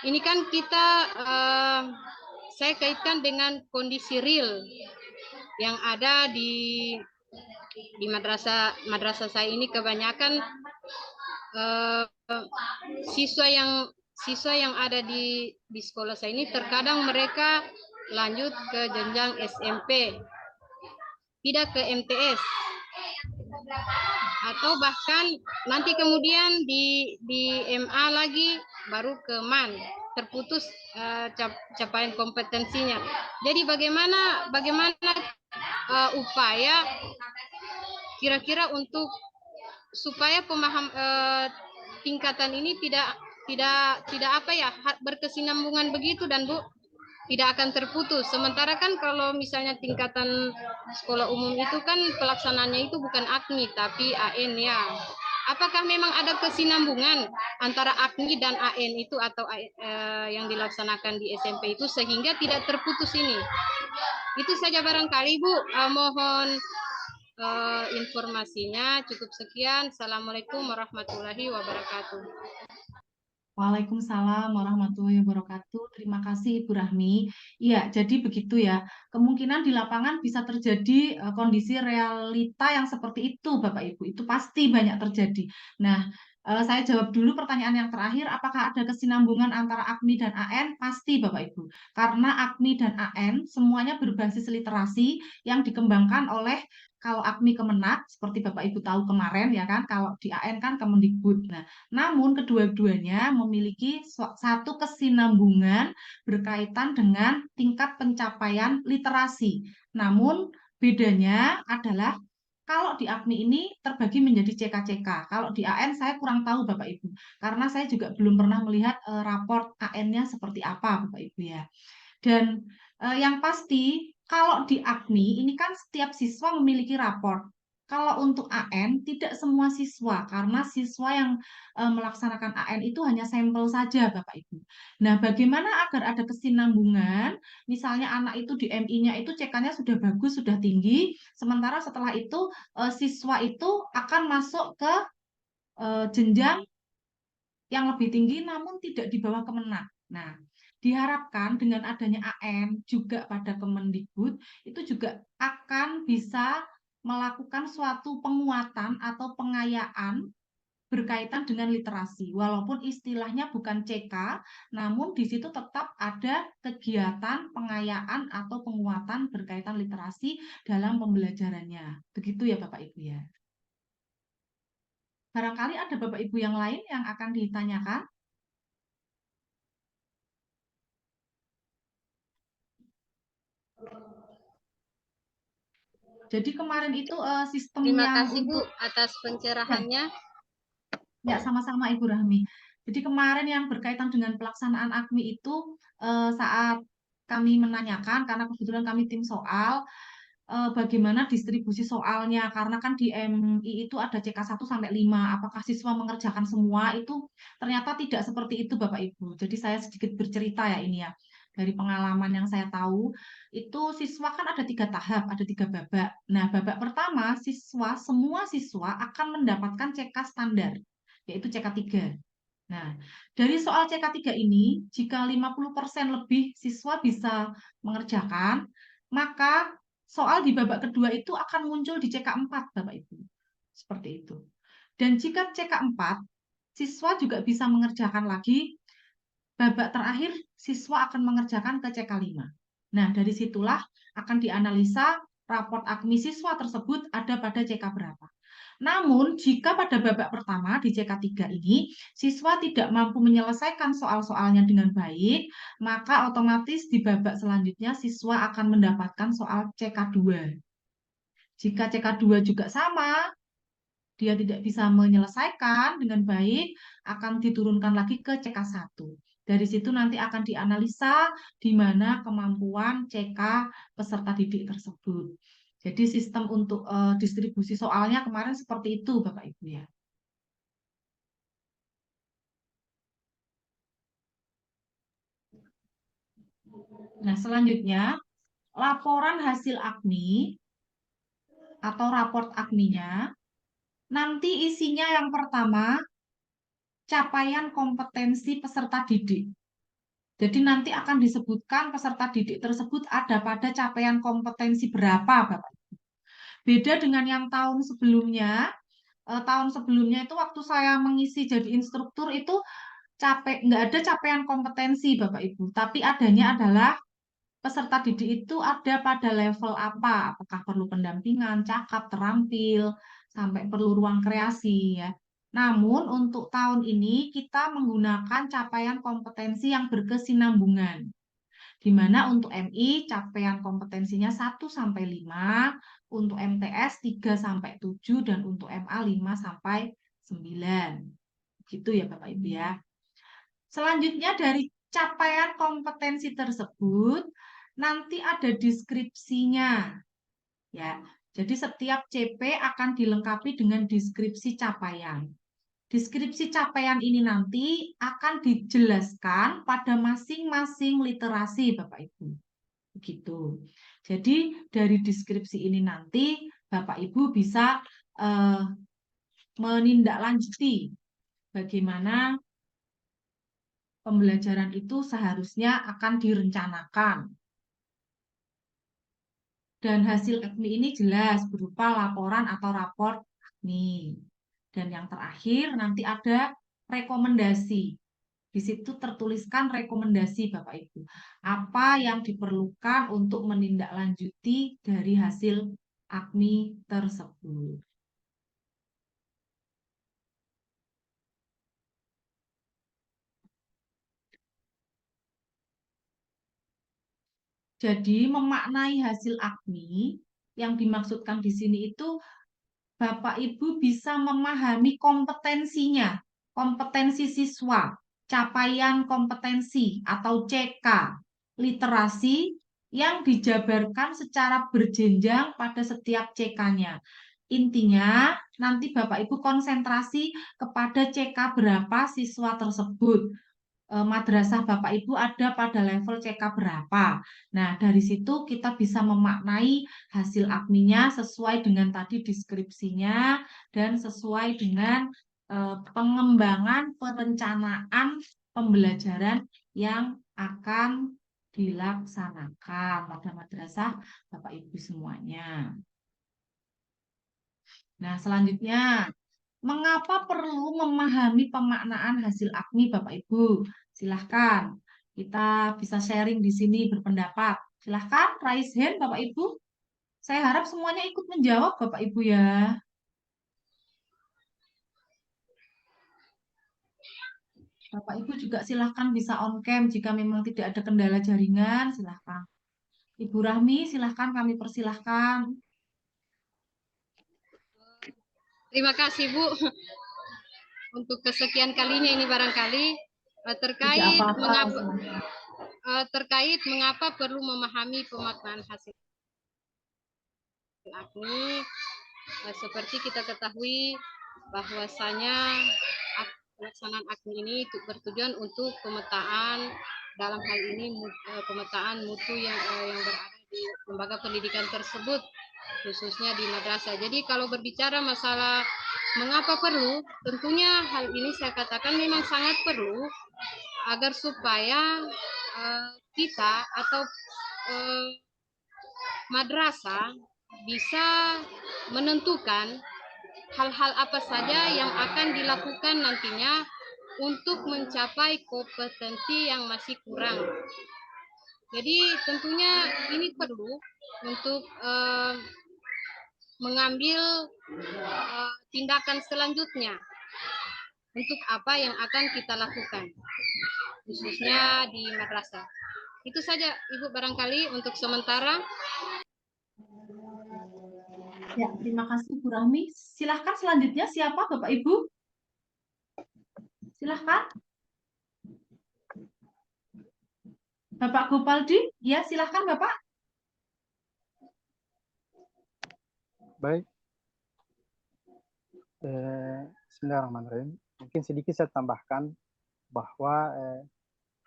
ini kan kita saya kaitkan dengan kondisi real yang ada di madrasah saya ini. Kebanyakan siswa yang ada di sekolah saya ini terkadang mereka lanjut ke jenjang SMP, tidak ke MTS, atau bahkan nanti kemudian di MA lagi baru ke MAN, terputus capaian kompetensinya. Jadi bagaimana upaya kira-kira untuk supaya tingkatan ini tidak apa ya, berkesinambungan begitu dan Bu, tidak akan terputus. Sementara kan kalau misalnya tingkatan sekolah umum itu kan pelaksanaannya itu bukan AKMI tapi AN ya. Apakah memang ada kesinambungan antara AKMI dan AN itu atau yang dilaksanakan di SMP itu sehingga tidak terputus ini? Itu saja barangkali Bu. Mohon informasinya. Cukup sekian. Assalamualaikum warahmatullahi wabarakatuh. Waalaikumsalam warahmatullahi wabarakatuh. Terima kasih Ibu Rahmi. Iya, jadi begitu ya. Kemungkinan di lapangan bisa terjadi kondisi realita yang seperti itu, Bapak Ibu. Itu pasti banyak terjadi. Nah, saya jawab dulu pertanyaan yang terakhir. Apakah ada kesinambungan antara AKMI dan AN? Pasti, Bapak Ibu. Karena AKMI dan AN semuanya berbasis literasi yang dikembangkan oleh, kalau AKMI Kemenak, seperti Bapak Ibu tahu kemarin ya kan, kalau di AN kan Kemendikbud. Nah, namun kedua-duanya memiliki satu kesinambungan berkaitan dengan tingkat pencapaian literasi. Namun bedanya adalah kalau di AKMI ini terbagi menjadi CK-CK. Kalau di AN saya kurang tahu Bapak Ibu, karena saya juga belum pernah melihat raport AN-nya seperti apa Bapak Ibu ya. Dan yang pasti kalau di AKMI ini kan setiap siswa memiliki raport. Kalau untuk AN tidak semua siswa, karena siswa yang melaksanakan AN itu hanya sampel saja Bapak Ibu. Nah, bagaimana agar ada kesinambungan? Misalnya anak itu di MI-nya itu CK-nya sudah bagus, sudah tinggi, sementara setelah itu siswa itu akan masuk ke jenjang yang lebih tinggi namun tidak di bawah Kemenak. Nah, diharapkan dengan adanya AN juga pada Kemendikbud itu juga akan bisa melakukan suatu penguatan atau pengayaan berkaitan dengan literasi. Walaupun istilahnya bukan CK, namun di situ tetap ada kegiatan pengayaan atau penguatan berkaitan literasi dalam pembelajarannya. Begitu ya Bapak Ibu ya. Barangkali ada Bapak Ibu yang lain yang akan ditanyakan. Jadi kemarin itu sistem Terima yang kasih Bu untuk atas pencerahannya. ya sama-sama Ibu Rahmi. Jadi kemarin yang berkaitan dengan pelaksanaan AKMI itu saat kami menanyakan, karena kebetulan kami tim soal, bagaimana distribusi soalnya, karena kan di MI itu ada CK 1 sampai 5, apakah siswa mengerjakan semua, itu ternyata tidak seperti itu Bapak Ibu. Jadi saya sedikit bercerita ya ini ya. Dari pengalaman yang saya tahu, itu siswa kan ada 3 tahap, ada 3 babak. Nah, babak pertama, semua siswa akan mendapatkan CK standar, yaitu CK3. Nah, dari soal CK3 ini, jika 50% lebih siswa bisa mengerjakan, maka soal di babak kedua itu akan muncul di CK4, Bapak Ibu. Seperti itu. Dan jika CK4, siswa juga bisa mengerjakan lagi, babak terakhir siswa akan mengerjakan ke CK5. Nah, dari situlah akan dianalisa raport AKMI siswa tersebut ada pada CK berapa. Namun, jika pada babak pertama di CK3 ini, siswa tidak mampu menyelesaikan soal-soalnya dengan baik, maka otomatis di babak selanjutnya siswa akan mendapatkan soal CK2. Jika CK2 juga sama, dia tidak bisa menyelesaikan dengan baik, akan diturunkan lagi ke CK1. Dari situ nanti akan dianalisa di mana kemampuan CK peserta didik tersebut. Jadi sistem untuk distribusi soalnya kemarin seperti itu, Bapak Ibu ya. Nah, selanjutnya laporan hasil AKMI atau raport AKMI-nya, nanti isinya yang pertama, capaian kompetensi peserta didik. Jadi nanti akan disebutkan peserta didik tersebut ada pada capaian kompetensi berapa, Bapak. Beda dengan yang tahun sebelumnya. Tahun sebelumnya itu waktu saya mengisi jadi instruktur itu nggak ada capaian kompetensi, Bapak Ibu. Tapi adanya adalah peserta didik itu ada pada level apa, apakah perlu pendampingan, cakap, terampil, sampai perlu ruang kreasi ya. Namun untuk tahun ini kita menggunakan capaian kompetensi yang berkesinambungan. Di mana untuk MI capaian kompetensinya 1 sampai 5, untuk MTS 3 sampai 7 dan untuk MA 5 sampai 9. Gitu ya Bapak Ibu ya. Selanjutnya dari capaian kompetensi tersebut nanti ada deskripsinya ya. Jadi setiap CP akan dilengkapi dengan deskripsi capaian. Deskripsi capaian ini nanti akan dijelaskan pada masing-masing literasi Bapak Ibu. Begitu. Jadi dari deskripsi ini nanti Bapak Ibu bisa menindaklanjuti bagaimana pembelajaran itu seharusnya akan direncanakan. Dan hasil AKMI ini jelas berupa laporan atau raport AKMI. Dan yang terakhir nanti ada rekomendasi. Di situ tertuliskan rekomendasi Bapak Ibu. Apa yang diperlukan untuk menindaklanjuti dari hasil AKMI tersebut. Jadi memaknai hasil AKMI yang dimaksudkan di sini itu Bapak Ibu bisa memahami kompetensinya, kompetensi siswa, capaian kompetensi atau CK, literasi yang dijabarkan secara berjenjang pada setiap CK-nya. Intinya, nanti Bapak Ibu konsentrasi kepada CK berapa siswa tersebut. Madrasah Bapak Ibu ada pada level CK berapa. Nah, dari situ kita bisa memaknai hasil AKMI-nya sesuai dengan tadi deskripsinya dan sesuai dengan pengembangan perencanaan pembelajaran yang akan dilaksanakan pada madrasah Bapak Ibu semuanya. Nah, selanjutnya mengapa perlu memahami pemaknaan hasil AKMI Bapak Ibu? Silahkan, kita bisa sharing di sini berpendapat. Silahkan, raise hand Bapak Ibu. Saya harap semuanya ikut menjawab Bapak Ibu ya. Bapak Ibu juga silahkan bisa on cam jika memang tidak ada kendala jaringan, silahkan. Ibu Rahmi, silahkan kami persilahkan. Terima kasih Bu. Untuk kesekian kalinya ini barangkali terkait mengapa perlu memahami pemaknaan hasil AKMI. Seperti kita ketahui bahwasanya pelaksanaan AKMI ini bertujuan untuk pemetaan dalam hal ini pemetaan mutu yang berada di lembaga pendidikan tersebut, khususnya di madrasah. Jadi kalau berbicara masalah mengapa perlu, tentunya hal ini saya katakan memang sangat perlu agar supaya kita atau madrasah bisa menentukan hal-hal apa saja yang akan dilakukan nantinya untuk mencapai kompetensi yang masih kurang. Jadi tentunya ini perlu untuk mengambil tindakan selanjutnya untuk apa yang akan kita lakukan, khususnya di madrasah. Itu saja Ibu barangkali untuk sementara. Ya, terima kasih Bu Rahmi. Silahkan selanjutnya siapa Bapak Ibu? Silahkan. Bapak Gopaldi, ya silahkan Bapak. Baik. Bismillahirrahmanirrahim. Mungkin sedikit saya tambahkan bahwa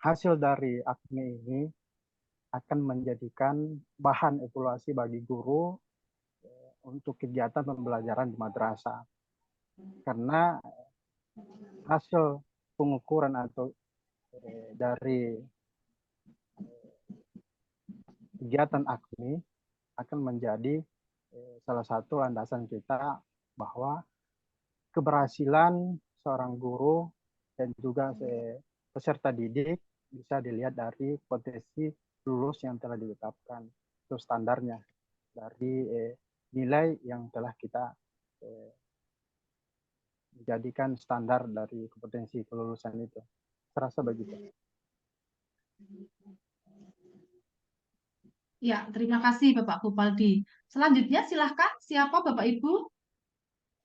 hasil dari AKMI ini akan menjadikan bahan evaluasi bagi guru untuk kegiatan pembelajaran di madrasah. Karena hasil pengukuran atau dari kegiatan AKMI akan menjadi salah satu landasan kita bahwa keberhasilan seorang guru dan juga peserta didik bisa dilihat dari potensi lulus yang telah ditetapkan, itu standarnya dari nilai yang telah kita menjadikan standar dari kompetensi kelulusan itu. Serasa begitu. Ya, terima kasih Bapak Kupaldi. Selanjutnya silahkan siapa Bapak Ibu?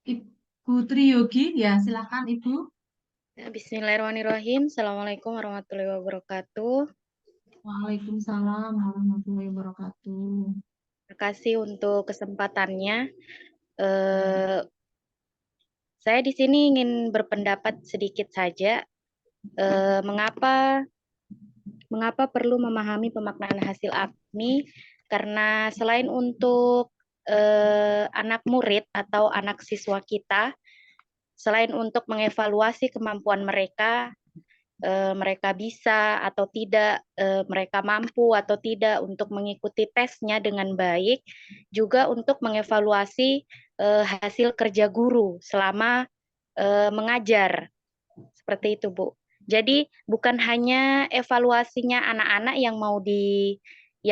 Ibu Triyogi, ya silahkan Ibu. Bismillahirrahmanirrahim. Assalamualaikum warahmatullahi wabarakatuh. Waalaikumsalam warahmatullahi wabarakatuh. Terima kasih untuk kesempatannya. Saya di sini ingin berpendapat sedikit saja. Mengapa perlu memahami pemaknaan hasil AKMI? Karena selain untuk anak murid atau anak siswa kita, selain untuk mengevaluasi kemampuan mereka, mereka bisa atau tidak, mereka mampu atau tidak untuk mengikuti tesnya dengan baik, juga untuk mengevaluasi hasil kerja guru selama mengajar. Seperti itu, Bu. Jadi bukan hanya evaluasinya anak-anak yang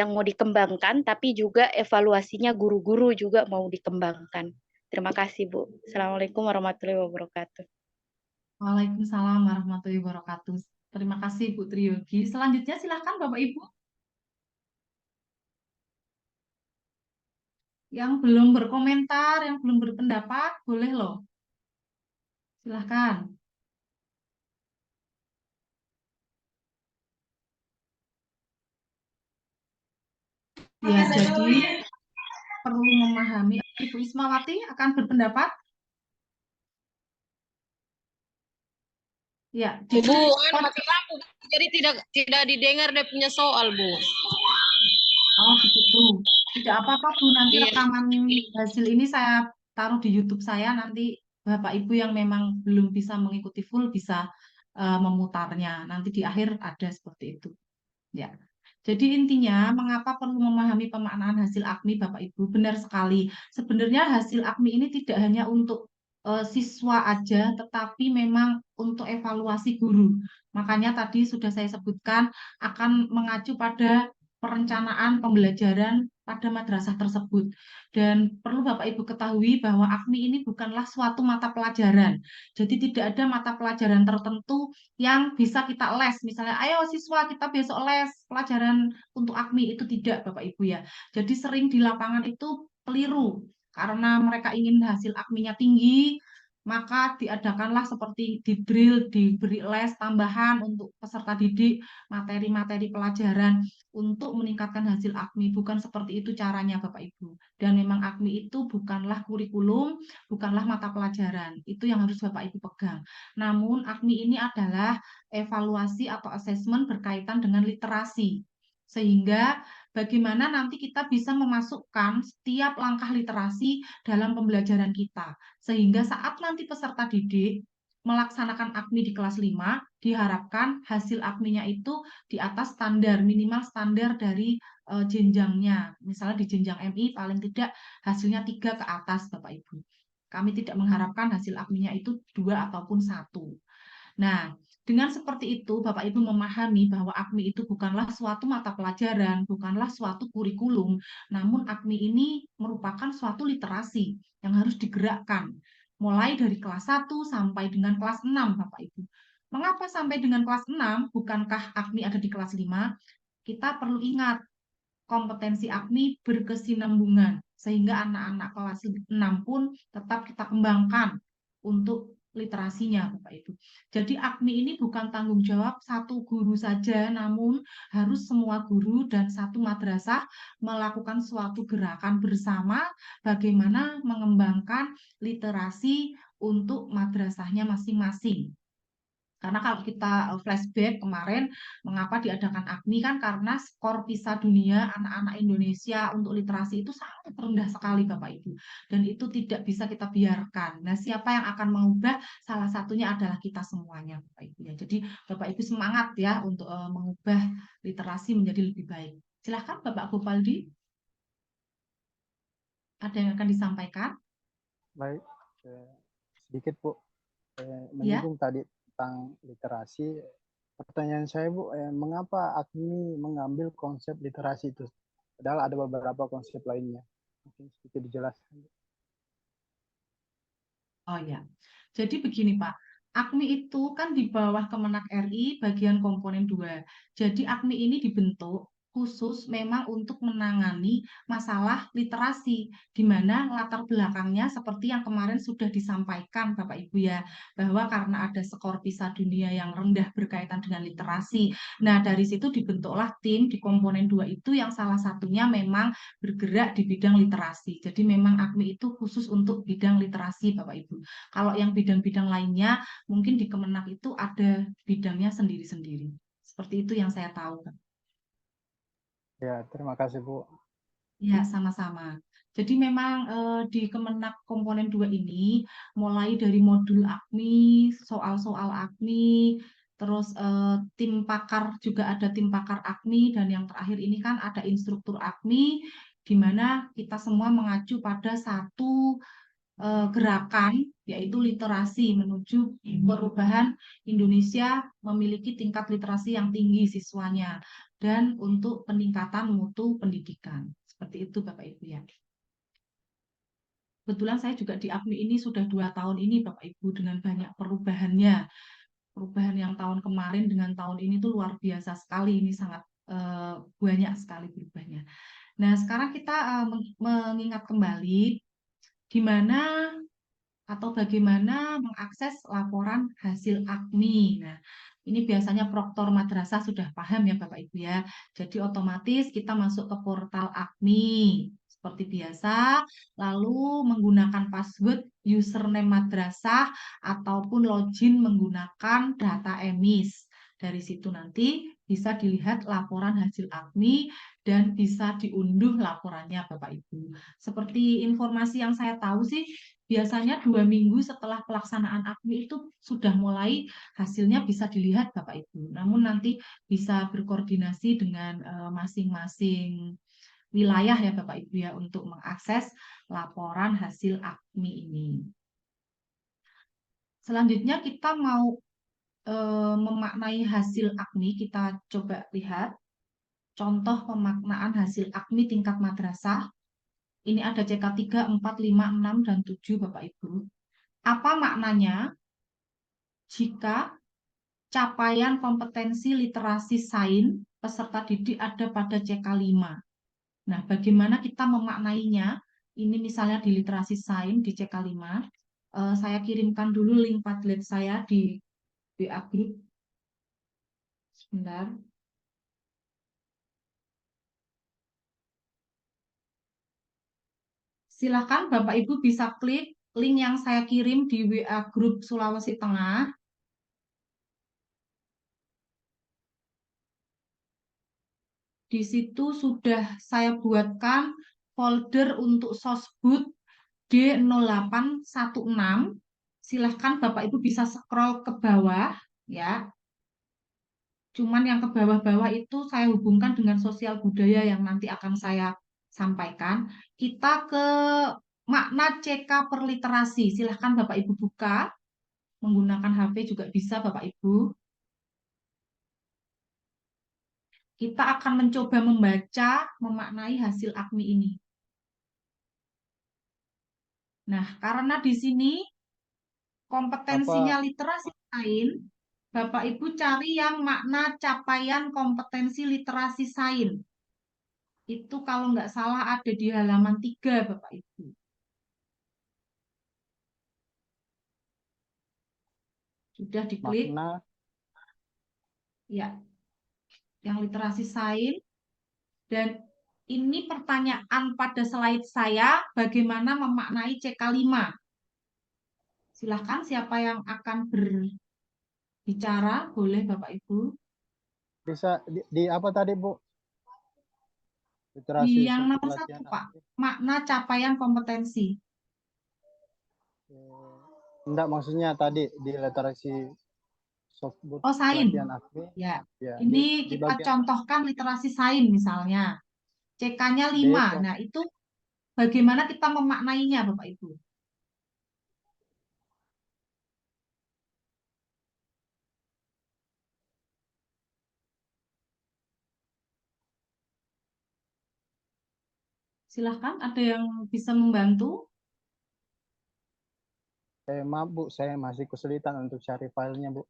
mau dikembangkan, tapi juga evaluasinya guru-guru juga mau dikembangkan. Terima kasih, Bu. Assalamualaikum warahmatullahi wabarakatuh. Waalaikumsalam warahmatullahi wabarakatuh. Terima kasih Bu Triyogi. Selanjutnya silahkan Bapak Ibu. Yang belum berkomentar, yang belum berpendapat, boleh loh. Silahkan. Ya, jadi perlu memahami. Ibu Ismawati akan berpendapat? Ya, Bu, mati lampu. Jadi tidak didengar dia punya soal, Bu. Oh, begitu. Tidak apa-apa, Bu. Nanti Iya. rekaman hasil ini saya taruh di YouTube saya. Nanti Bapak Ibu yang memang belum bisa mengikuti full bisa memutarnya. Nanti di akhir ada seperti itu. Ya. Jadi intinya, mengapa perlu memahami pemaknaan hasil AKMI, Bapak Ibu? Benar sekali. Sebenarnya hasil AKMI ini tidak hanya untuk siswa aja, tetapi memang untuk evaluasi guru. Makanya tadi sudah saya sebutkan akan mengacu pada perencanaan pembelajaran pada madrasah tersebut. Dan perlu Bapak Ibu ketahui bahwa AKMI ini bukanlah suatu mata pelajaran. Jadi tidak ada mata pelajaran tertentu yang bisa kita les. Misalnya, ayo siswa kita besok les pelajaran untuk AKMI, itu tidak Bapak Ibu ya. Jadi sering di lapangan itu keliru. Karena mereka ingin hasil AKMI-nya tinggi, maka diadakanlah seperti di drill, diberi les tambahan untuk peserta didik, materi-materi pelajaran untuk meningkatkan hasil AKMI. Bukan seperti itu caranya Bapak Ibu. Dan memang AKMI itu bukanlah kurikulum, bukanlah mata pelajaran. Itu yang harus Bapak Ibu pegang. Namun AKMI ini adalah evaluasi atau asesmen berkaitan dengan literasi. Sehingga bagaimana nanti kita bisa memasukkan setiap langkah literasi dalam pembelajaran kita. Sehingga saat nanti peserta didik melaksanakan AKMI di kelas 5, diharapkan hasil AKMI-nya itu di atas standar, minimal standar dari jenjangnya. Misalnya di jenjang MI paling tidak hasilnya 3 ke atas, Bapak Ibu. Kami tidak mengharapkan hasil AKMI-nya itu 2 ataupun 1. Nah, dengan seperti itu, Bapak Ibu memahami bahwa AKMI itu bukanlah suatu mata pelajaran, bukanlah suatu kurikulum, namun AKMI ini merupakan suatu literasi yang harus digerakkan, mulai dari kelas 1 sampai dengan kelas 6, Bapak Ibu. Mengapa sampai dengan kelas 6? Bukankah AKMI ada di kelas 5? Kita perlu ingat, kompetensi AKMI berkesinambungan, sehingga anak-anak kelas 6 pun tetap kita kembangkan untuk literasinya, Bapak Ibu. Jadi AKMI ini bukan tanggung jawab satu guru saja, namun harus semua guru dan satu madrasah melakukan suatu gerakan bersama bagaimana mengembangkan literasi untuk madrasahnya masing-masing. Karena kalau kita flashback kemarin, mengapa diadakan AKMI kan karena skor PISA dunia anak-anak Indonesia untuk literasi itu sangat rendah sekali Bapak Ibu. Dan itu tidak bisa kita biarkan. Nah, siapa yang akan mengubah? Salah satunya adalah kita semuanya Bapak Ibu ya. Jadi Bapak Ibu semangat ya untuk mengubah literasi menjadi lebih baik. Silahkan Bapak Gopaldi. Ada yang akan disampaikan? Baik, sedikit Bu, Ya. menyinggung tadi tentang literasi. Pertanyaan saya Bu, mengapa AKMI mengambil konsep literasi itu? Padahal ada beberapa konsep lainnya. Mungkin sedikit dijelaskan. Oh ya, jadi begini Pak, AKMI itu kan di bawah Kemenak RI bagian komponen 2. Jadi AKMI ini dibentuk khusus memang untuk menangani masalah literasi, di mana latar belakangnya seperti yang kemarin sudah disampaikan Bapak Ibu ya, bahwa karena ada skor PISA dunia yang rendah berkaitan dengan literasi. Nah, dari situ dibentuklah tim di komponen 2 itu yang salah satunya memang bergerak di bidang literasi. Jadi memang AKMI itu khusus untuk bidang literasi Bapak Ibu. Kalau yang bidang-bidang lainnya mungkin di Kemenak itu ada bidangnya sendiri-sendiri. Seperti itu yang saya tahu. Ya, terima kasih Bu. Ya, sama-sama. Jadi memang di Kemenak komponen 2 ini mulai dari modul AKMI, soal-soal AKMI, terus tim pakar juga ada tim pakar AKMI, dan yang terakhir ini kan ada instruktur AKMI, di mana kita semua mengacu pada satu gerakan, yaitu literasi menuju perubahan Indonesia memiliki tingkat literasi yang tinggi siswanya, dan untuk peningkatan mutu pendidikan. Seperti itu Bapak Ibu ya. Kebetulan saya juga di AKMI ini sudah 2 tahun ini Bapak Ibu, dengan banyak perubahannya. Perubahan yang tahun kemarin dengan tahun ini tuh luar biasa sekali, ini sangat banyak sekali berubahnya. Nah, sekarang kita mengingat kembali di mana atau bagaimana mengakses laporan hasil AKMI. Nah, ini biasanya proktor madrasah sudah paham ya Bapak Ibu ya. Jadi otomatis kita masuk ke portal AKMI seperti biasa, lalu menggunakan password username madrasah ataupun login menggunakan data emis. Dari situ nanti bisa dilihat laporan hasil AKMI dan bisa diunduh laporannya Bapak Ibu. Seperti informasi yang saya tahu sih, biasanya 2 minggu setelah pelaksanaan AKMI itu sudah mulai hasilnya bisa dilihat Bapak Ibu. Namun nanti bisa berkoordinasi dengan masing-masing wilayah ya Bapak Ibu ya untuk mengakses laporan hasil AKMI ini. Selanjutnya kita mau memaknai hasil AKMI, kita coba lihat contoh pemaknaan hasil AKMI tingkat madrasah. Ini ada CK3, 4, 5, 6, dan 7 Bapak Ibu. Apa maknanya jika capaian kompetensi literasi sains peserta didik ada pada CK5? Nah, bagaimana kita memaknainya? Ini misalnya di literasi sains di CK5. Saya kirimkan dulu link Padlet saya di WA Group. Sebentar. Silakan Bapak Ibu bisa klik link yang saya kirim di WA Group Sulawesi Tengah. Di situ sudah saya buatkan folder untuk Sosbud D0816. Silahkan Bapak Ibu bisa scroll ke bawah ya. Cuman yang ke bawah-bawah itu saya hubungkan dengan sosial budaya yang nanti akan saya sampaikan. Kita ke makna CK per literasi. Silahkan Bapak Ibu buka. Menggunakan HP juga bisa Bapak Ibu. Kita akan mencoba membaca, memaknai hasil AKMI ini. Nah, karena di sini kompetensinya literasi sains, Bapak Ibu cari yang makna capaian kompetensi literasi sains. Itu kalau nggak salah ada di halaman 3, Bapak Ibu. Sudah diklik? Makna. Ya. Yang literasi sains. Dan ini pertanyaan pada slide saya, bagaimana memaknai CK5? Silahkan siapa yang akan Bicara boleh Bapak Ibu. Bisa di apa tadi, Bu? Di Literasi yang nomor pelatihan 1 Pak, aktif. makna capaian kompetensi. Enggak, maksudnya tadi di literasi softbook Oh, sain. pelatihan aktif. Ya, Ya, ini di kita bagian contohkan literasi sain misalnya. CK-nya D 5. kok. Nah, itu bagaimana kita memaknainya Bapak Ibu? Silahkan, ada yang bisa membantu? Maaf, Bu, saya masih kesulitan untuk cari filenya, Bu.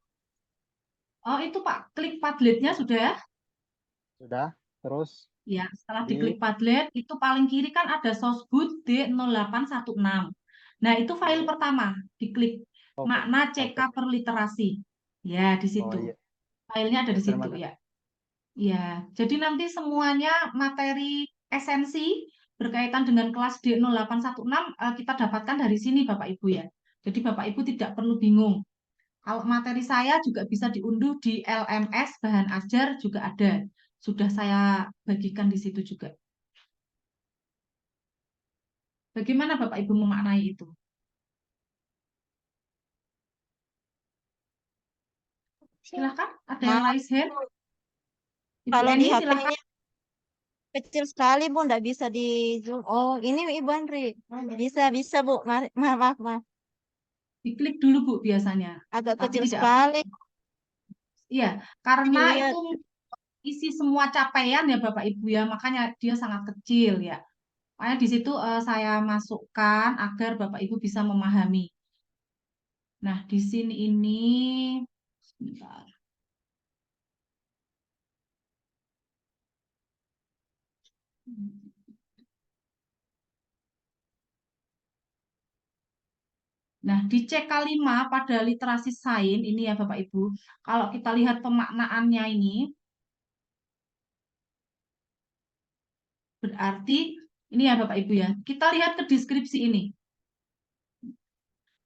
Oh, itu Pak, klik Padletnya sudah? Sudah. Terus Ya, setelah di diklik Padlet, itu paling kiri kan ada Sosbud D0816. Nah, itu file D. pertama, diklik Oke. makna CK Oke. per literasi. Ya, di Oh situ. iya. Filenya ada Ya, di terima situ kasih. ya. Ya, jadi nanti semuanya materi esensi berkaitan dengan kelas D0816 kita dapatkan dari sini Bapak Ibu ya. Jadi Bapak Ibu tidak perlu bingung. Kalau materi saya juga bisa diunduh di LMS bahan ajar juga ada. Sudah saya bagikan di situ juga. Bagaimana Bapak Ibu memaknai itu? Silahkan, ada yang Maaf, raise hand? Ibu kalau di Eni silahkan. HP-nya kecil sekali Bu, nggak bisa di zoom. Oh, ini Ibu Andri. Bisa, bisa Bu. Maaf, maaf, maaf. Diklik dulu Bu biasanya. Agak Tapi kecil tidak, sekali. iya, karena itu Dilihat. isi semua capaian ya Bapak Ibu ya, makanya dia sangat kecil ya. Makanya di situ saya masukkan agar Bapak Ibu bisa memahami. Nah, di sini ini sebentar. Nah, di CK5 pada literasi sains ini ya Bapak Ibu, kalau kita lihat pemaknaannya ini, berarti ini ya Bapak Ibu ya, kita lihat ke deskripsi ini.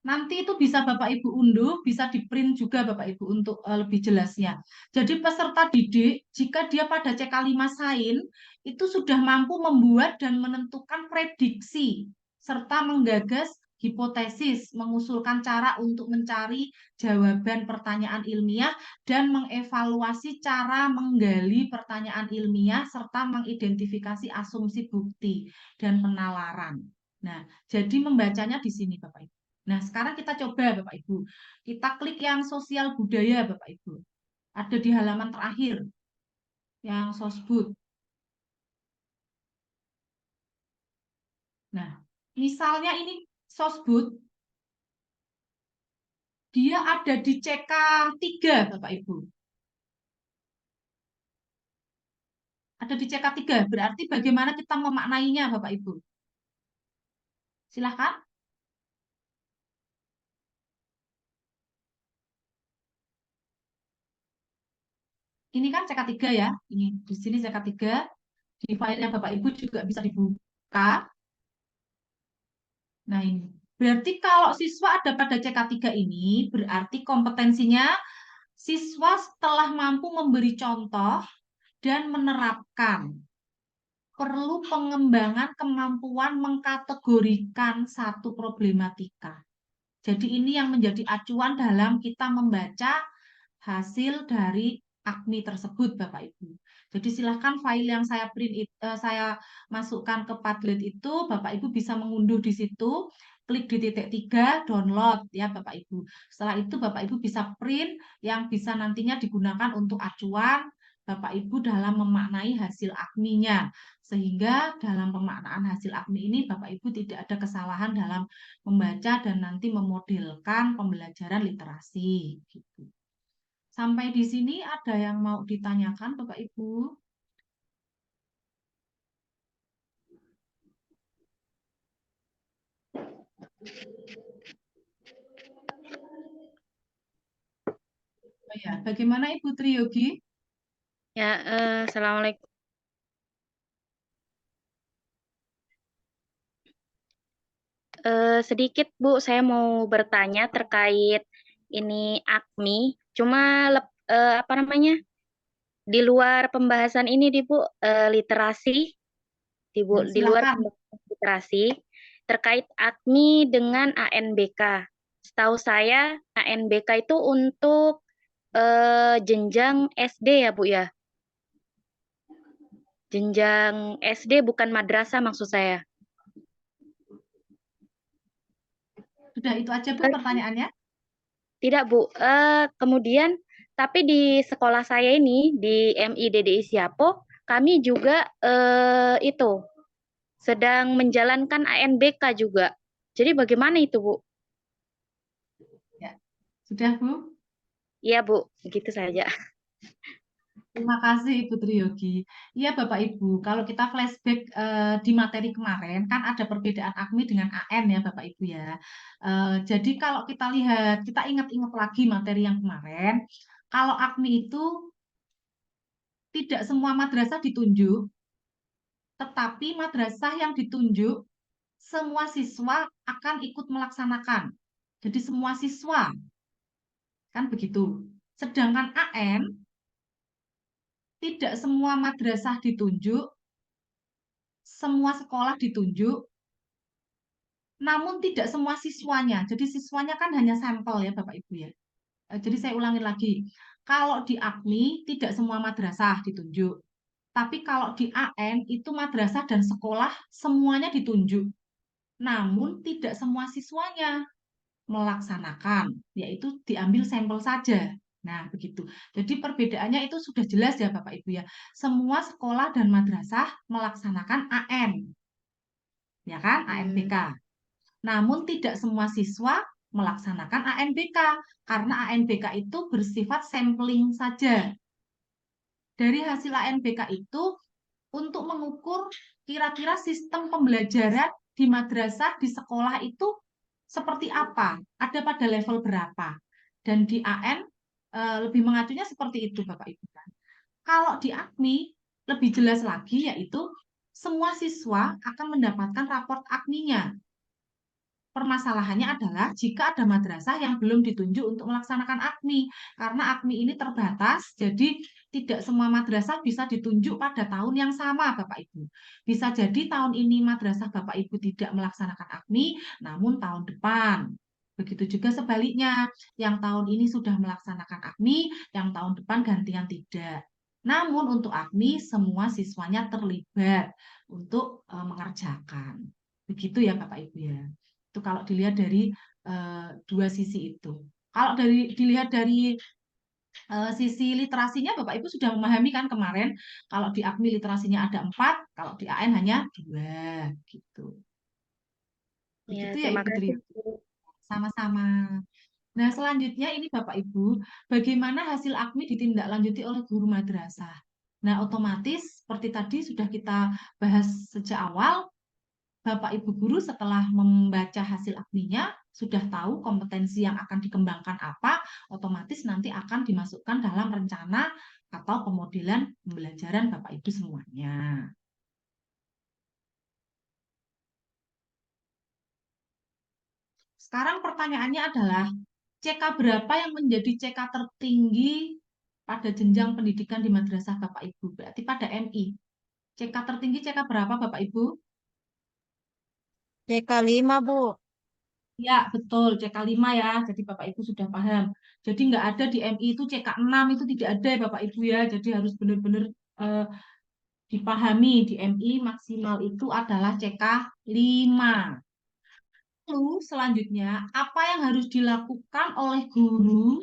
Nanti itu bisa Bapak Ibu unduh, bisa di-print juga Bapak Ibu untuk lebih jelasnya. Jadi peserta didik, jika dia pada CK5 Sains, itu sudah mampu membuat dan menentukan prediksi, serta menggagas hipotesis, mengusulkan cara untuk mencari jawaban pertanyaan ilmiah, dan mengevaluasi cara menggali pertanyaan ilmiah, serta mengidentifikasi asumsi bukti dan penalaran. Nah, jadi membacanya di sini Bapak Ibu. Nah, sekarang kita coba Bapak Ibu. Kita klik yang sosial budaya Bapak Ibu. Ada di halaman terakhir, yang sosbud. Nah, misalnya ini sosbud, dia ada di CK3 Bapak Ibu. Ada di CK3, berarti bagaimana kita memaknainya Bapak Ibu? Silahkan. Ini kan CK3 ya, ini di sini CK3. Di filenya Bapak Ibu juga bisa dibuka. Nah ini, berarti kalau siswa ada pada CK3 ini, berarti kompetensinya siswa setelah mampu memberi contoh dan menerapkan. Perlu pengembangan kemampuan mengkategorikan satu problematika. Jadi ini yang menjadi acuan dalam kita membaca hasil dari AKMI tersebut, Bapak Ibu. Jadi silahkan file yang saya saya masukkan ke Padlet itu, Bapak Ibu bisa mengunduh di situ, klik di titik 3, download ya Bapak Ibu. Setelah itu Bapak Ibu bisa print yang bisa nantinya digunakan untuk acuan Bapak Ibu dalam memaknai hasil AKMI-nya. Sehingga dalam pemaknaan hasil AKMI ini Bapak Ibu tidak ada kesalahan dalam membaca dan nanti memodelkan pembelajaran literasi gitu. Sampai di sini ada yang mau ditanyakan Bapak Ibu? Oh ya, bagaimana Ibu Triyogi? Ya, Assalamualaikum. Sedikit Bu, saya mau bertanya terkait ini AKMI. Cuma apa namanya? Di luar pembahasan ini, Bu, literasi di Ya, di luar silakan. pembahasan literasi terkait AKMI dengan ANBK. Setahu saya ANBK itu untuk jenjang SD ya, Bu ya. Jenjang SD bukan madrasah maksud saya. Sudah itu aja Bu pertanyaannya? Tidak, Bu. Kemudian, tapi di sekolah saya ini, di MI DDI Siapo, kami juga itu sedang menjalankan ANBK juga. Jadi bagaimana itu, Bu? Ya. Sudah Bu? Iya, Bu. Begitu saja. Terima kasih Ibu Triyogi. Iya Bapak Ibu, kalau kita flashback di materi kemarin kan ada perbedaan AKMI dengan AN ya Bapak Ibu ya. Jadi kalau kita lihat, kita ingat-ingat lagi materi yang kemarin, kalau AKMI itu tidak semua madrasah ditunjuk, tetapi madrasah yang ditunjuk semua siswa akan ikut melaksanakan. Jadi semua siswa kan begitu. Sedangkan AN tidak semua madrasah ditunjuk, semua sekolah ditunjuk, namun tidak semua siswanya. Jadi siswanya kan hanya sampel ya Bapak Ibu ya. Jadi saya ulangi lagi. Kalau di AKMI tidak semua madrasah ditunjuk. Tapi kalau di AN itu madrasah dan sekolah semuanya ditunjuk. Namun tidak semua siswanya melaksanakan, yaitu diambil sampel saja. Nah, begitu. Jadi perbedaannya itu sudah jelas ya Bapak Ibu ya. Semua sekolah dan madrasah melaksanakan AN. Ya kan? ANBK. Namun tidak semua siswa melaksanakan ANBK karena ANBK itu bersifat sampling saja. Dari hasil ANBK itu untuk mengukur kira-kira sistem pembelajaran di madrasah, di sekolah itu seperti apa, ada pada level berapa. Dan di AN lebih mengacunya seperti itu Bapak Ibu. Kalau di AKMI lebih jelas lagi yaitu semua siswa akan mendapatkan raport AKMI-nya. Permasalahannya adalah jika ada madrasah yang belum ditunjuk untuk melaksanakan AKMI. Karena AKMI ini terbatas, jadi tidak semua madrasah bisa ditunjuk pada tahun yang sama, Bapak Ibu. Bisa jadi tahun ini madrasah Bapak Ibu tidak melaksanakan AKMI, namun tahun depan. Begitu juga sebaliknya, yang tahun ini sudah melaksanakan AKMI, yang tahun depan gantian tidak. Namun untuk AKMI, semua siswanya terlibat untuk mengerjakan. Begitu ya Bapak Ibu ya. Itu kalau dilihat dari dua sisi itu. Kalau dilihat dari sisi literasinya, Bapak Ibu sudah memahami kan kemarin, kalau di AKMI literasinya ada 4, kalau di AN hanya 2, gitu. Ya, Begitu ya terima Ibu Tri. kasih. Sama-sama. Nah, selanjutnya ini Bapak Ibu, bagaimana hasil AKMI ditindaklanjuti oleh guru madrasah? Nah, otomatis seperti tadi sudah kita bahas sejak awal, Bapak Ibu guru setelah membaca hasil AKMI-nya sudah tahu kompetensi yang akan dikembangkan apa, otomatis nanti akan dimasukkan dalam rencana atau pemodelan pembelajaran Bapak Ibu semuanya. Sekarang pertanyaannya adalah CK berapa yang menjadi CK tertinggi pada jenjang pendidikan di madrasah Bapak Ibu? Berarti pada MI. CK tertinggi CK berapa Bapak Ibu? CK 5, Bu. Ya, betul, CK5 ya. Jadi Bapak Ibu sudah paham. Jadi nggak ada di MI itu CK6 itu tidak ada ya Bapak Ibu ya. Jadi harus benar-benar dipahami di MI maksimal itu adalah CK5. Lalu selanjutnya, apa yang harus dilakukan oleh guru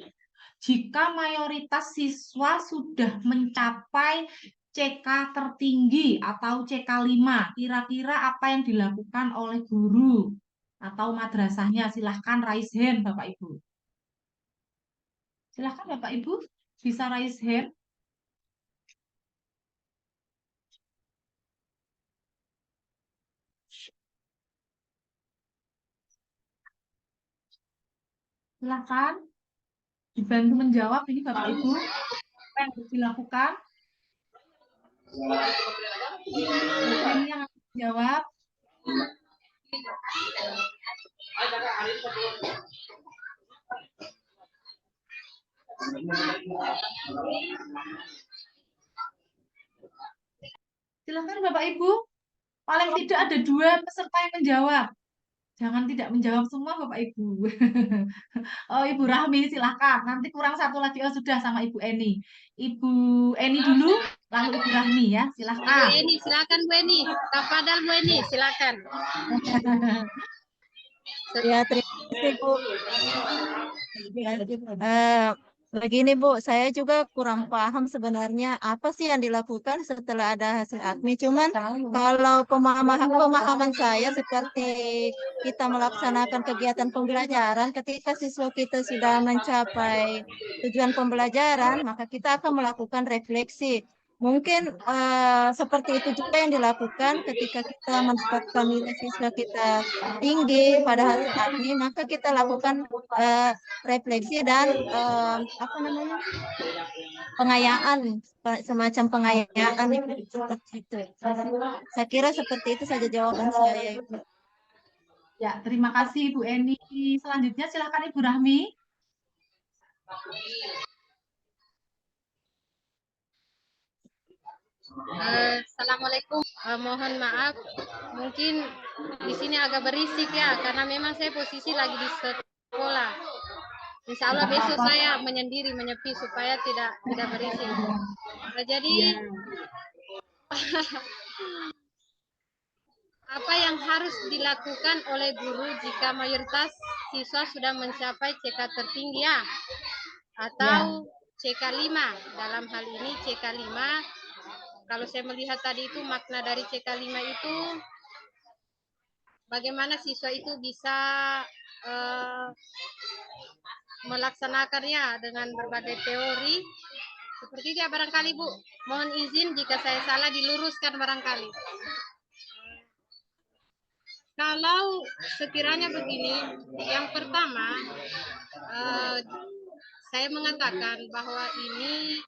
jika mayoritas siswa sudah mencapai CK tertinggi atau CK5? Kira-kira apa yang dilakukan oleh guru atau madrasahnya? Silahkan raise hand Bapak Ibu. Silahkan Bapak Ibu bisa raise hand. Silahkan dibantu menjawab ini Bapak Ibu. Apa yang harus dilakukan? Ini yang akan menjawab. Silakan Bapak Ibu. Paling tidak ada 2 peserta yang menjawab. Jangan tidak menjawab semua Bapak Ibu. Oh, Ibu Rahmi silahkan. Nanti kurang 1 lagi. Oh, sudah sama Ibu Eni. Ibu Eni dulu, lalu Ibu Rahmi ya. Ibu Silahkan. Eni, silakan Bu Eni. Tafadhal Bu Eni, silakan. Ya, terima kasih Bu. Begini Bu, saya juga kurang paham sebenarnya apa sih yang dilakukan setelah ada hasil AKMI. Cuman kalau pemahaman saya seperti kita melaksanakan kegiatan pembelajaran, ketika siswa kita sudah mencapai tujuan pembelajaran, maka kita akan melakukan refleksi. Mungkin seperti itu juga yang dilakukan ketika kita mendapatkan nilai siswa kita tinggi pada hasil AKMI, maka kita lakukan refleksi dan apa namanya, pengayaan, semacam pengayaan seperti itu. Saya kira seperti itu saja jawaban saya. Ya, terima kasih Ibu Eni. Selanjutnya silakan Ibu Rahmi. Assalamualaikum. Mohon maaf, mungkin di sini agak berisik ya, karena memang saya posisi lagi di sekolah. Insya Allah besok saya menyendiri, menyepi supaya tidak berisik. Jadi apa yang harus dilakukan oleh guru jika mayoritas siswa sudah mencapai CK tertinggi ya, atau CK5? Dalam hal ini CK5, kalau saya melihat tadi itu makna dari CK5 itu bagaimana siswa itu bisa melaksanakannya dengan berbagai teori. Seperti itu ya barangkali Bu. Mohon izin jika saya salah diluruskan barangkali. Kalau sekiranya begini, yang pertama saya mengatakan bahwa ini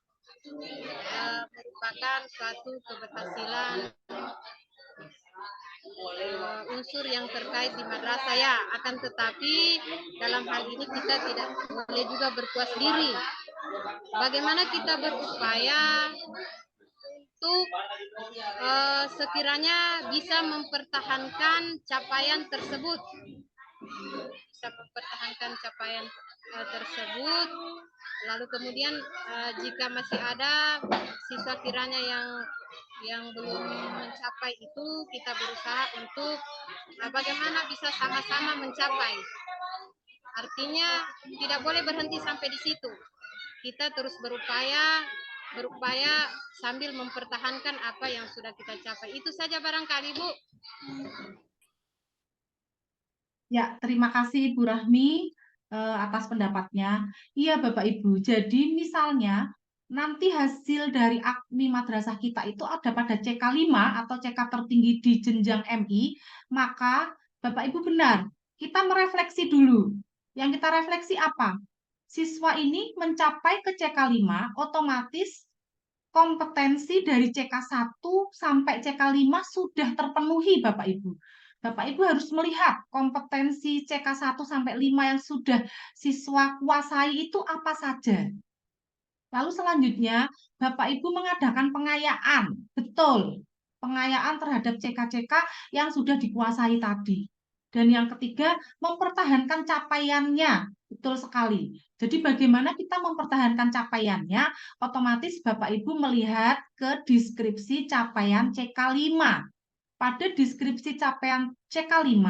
merupakan suatu keberhasilan unsur yang terkait di madrasah ya, akan tetapi dalam hal ini kita tidak boleh juga berpuas diri. Bagaimana kita berupaya untuk sekiranya bisa mempertahankan capaian tersebut, lalu kemudian jika masih ada siswa kiranya yang belum mencapai itu, kita berusaha untuk bagaimana bisa sama-sama mencapai. Artinya tidak boleh berhenti sampai di situ. Kita terus berupaya sambil mempertahankan apa yang sudah kita capai. Itu saja barangkali Bu. Ya, terima kasih Ibu Rahmi atas pendapatnya. Iya Bapak Ibu, jadi misalnya nanti hasil dari AKMI madrasah kita itu ada pada CK5 atau CK tertinggi di jenjang MI, maka Bapak Ibu benar, kita merefleksi dulu. Yang kita refleksi apa? Siswa ini mencapai ke CK5, otomatis kompetensi dari CK1 sampai CK5 sudah terpenuhi Bapak Ibu. Bapak Ibu harus melihat kompetensi CK1 sampai 5 yang sudah siswa kuasai itu apa saja. Lalu selanjutnya Bapak Ibu mengadakan pengayaan, betul, pengayaan terhadap CK-CK yang sudah dikuasai tadi. Dan yang ketiga, mempertahankan capaiannya, betul sekali. Jadi bagaimana kita mempertahankan capaiannya, otomatis Bapak Ibu melihat ke deskripsi capaian CK5. Pada deskripsi capaian CK5,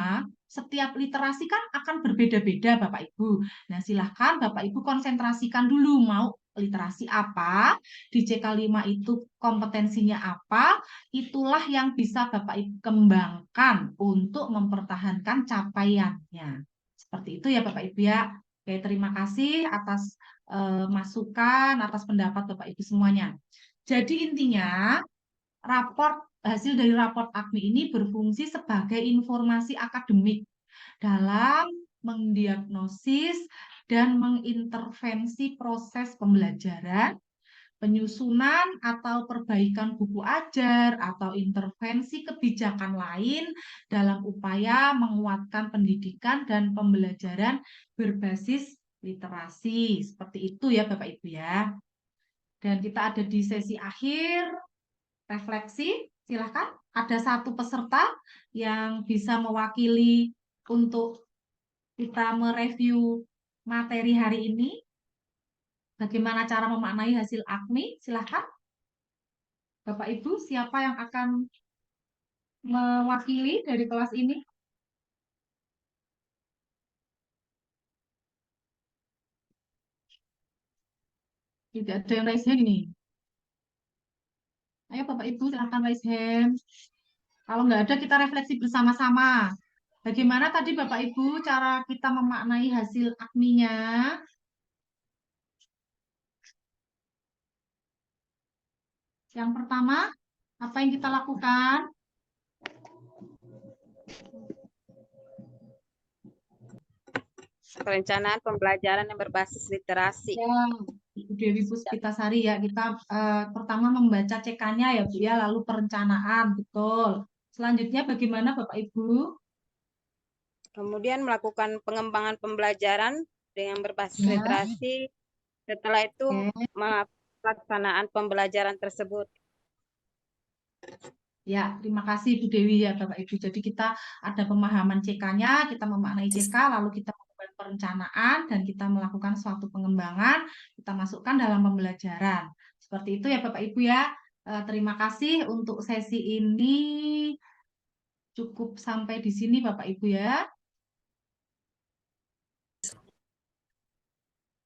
setiap literasi kan akan berbeda-beda Bapak Ibu. Nah, silahkan Bapak Ibu konsentrasikan dulu mau literasi apa, di CK5 itu kompetensinya apa, itulah yang bisa Bapak Ibu kembangkan untuk mempertahankan capaiannya. Seperti itu ya Bapak Ibu ya. Oke, terima kasih atas masukan, atas pendapat Bapak Ibu semuanya. Jadi intinya, hasil dari raport AKMI ini berfungsi sebagai informasi akademik dalam mendiagnosis dan mengintervensi proses pembelajaran, penyusunan atau perbaikan buku ajar, atau intervensi kebijakan lain dalam upaya menguatkan pendidikan dan pembelajaran berbasis literasi. Seperti itu ya Bapak Ibu ya. Dan kita ada di sesi akhir refleksi. Silahkan, ada satu peserta yang bisa mewakili untuk kita mereview materi hari ini. Bagaimana cara memaknai hasil AKMI? Silahkan. Bapak Ibu, siapa yang akan mewakili dari kelas ini? Tidak ada yang raise hand ini. Ayo Bapak Ibu, silahkan raise hand. Kalau nggak ada, kita refleksi bersama-sama. Bagaimana tadi Bapak Ibu cara kita memaknai hasil AKMI-nya? Yang pertama, apa yang kita lakukan? Perencanaan pembelajaran yang berbasis literasi. Ya, Ibu Dewi Puspitasari ya, kita pertama membaca CK-nya ya Bu ya, lalu perencanaan, betul. Selanjutnya bagaimana Bapak Ibu? Kemudian melakukan pengembangan pembelajaran dengan berbasis Ya. literasi. Setelah itu pelaksanaan pembelajaran tersebut. Ya, terima kasih Bu Dewi ya Bapak Ibu. Jadi kita ada pemahaman CK-nya, kita memaknai CK, lalu kita melakukan perencanaan dan kita melakukan suatu pengembangan, kita masukkan dalam pembelajaran. Seperti itu ya Bapak Ibu ya. Terima kasih untuk sesi ini. Cukup sampai di sini Bapak Ibu ya.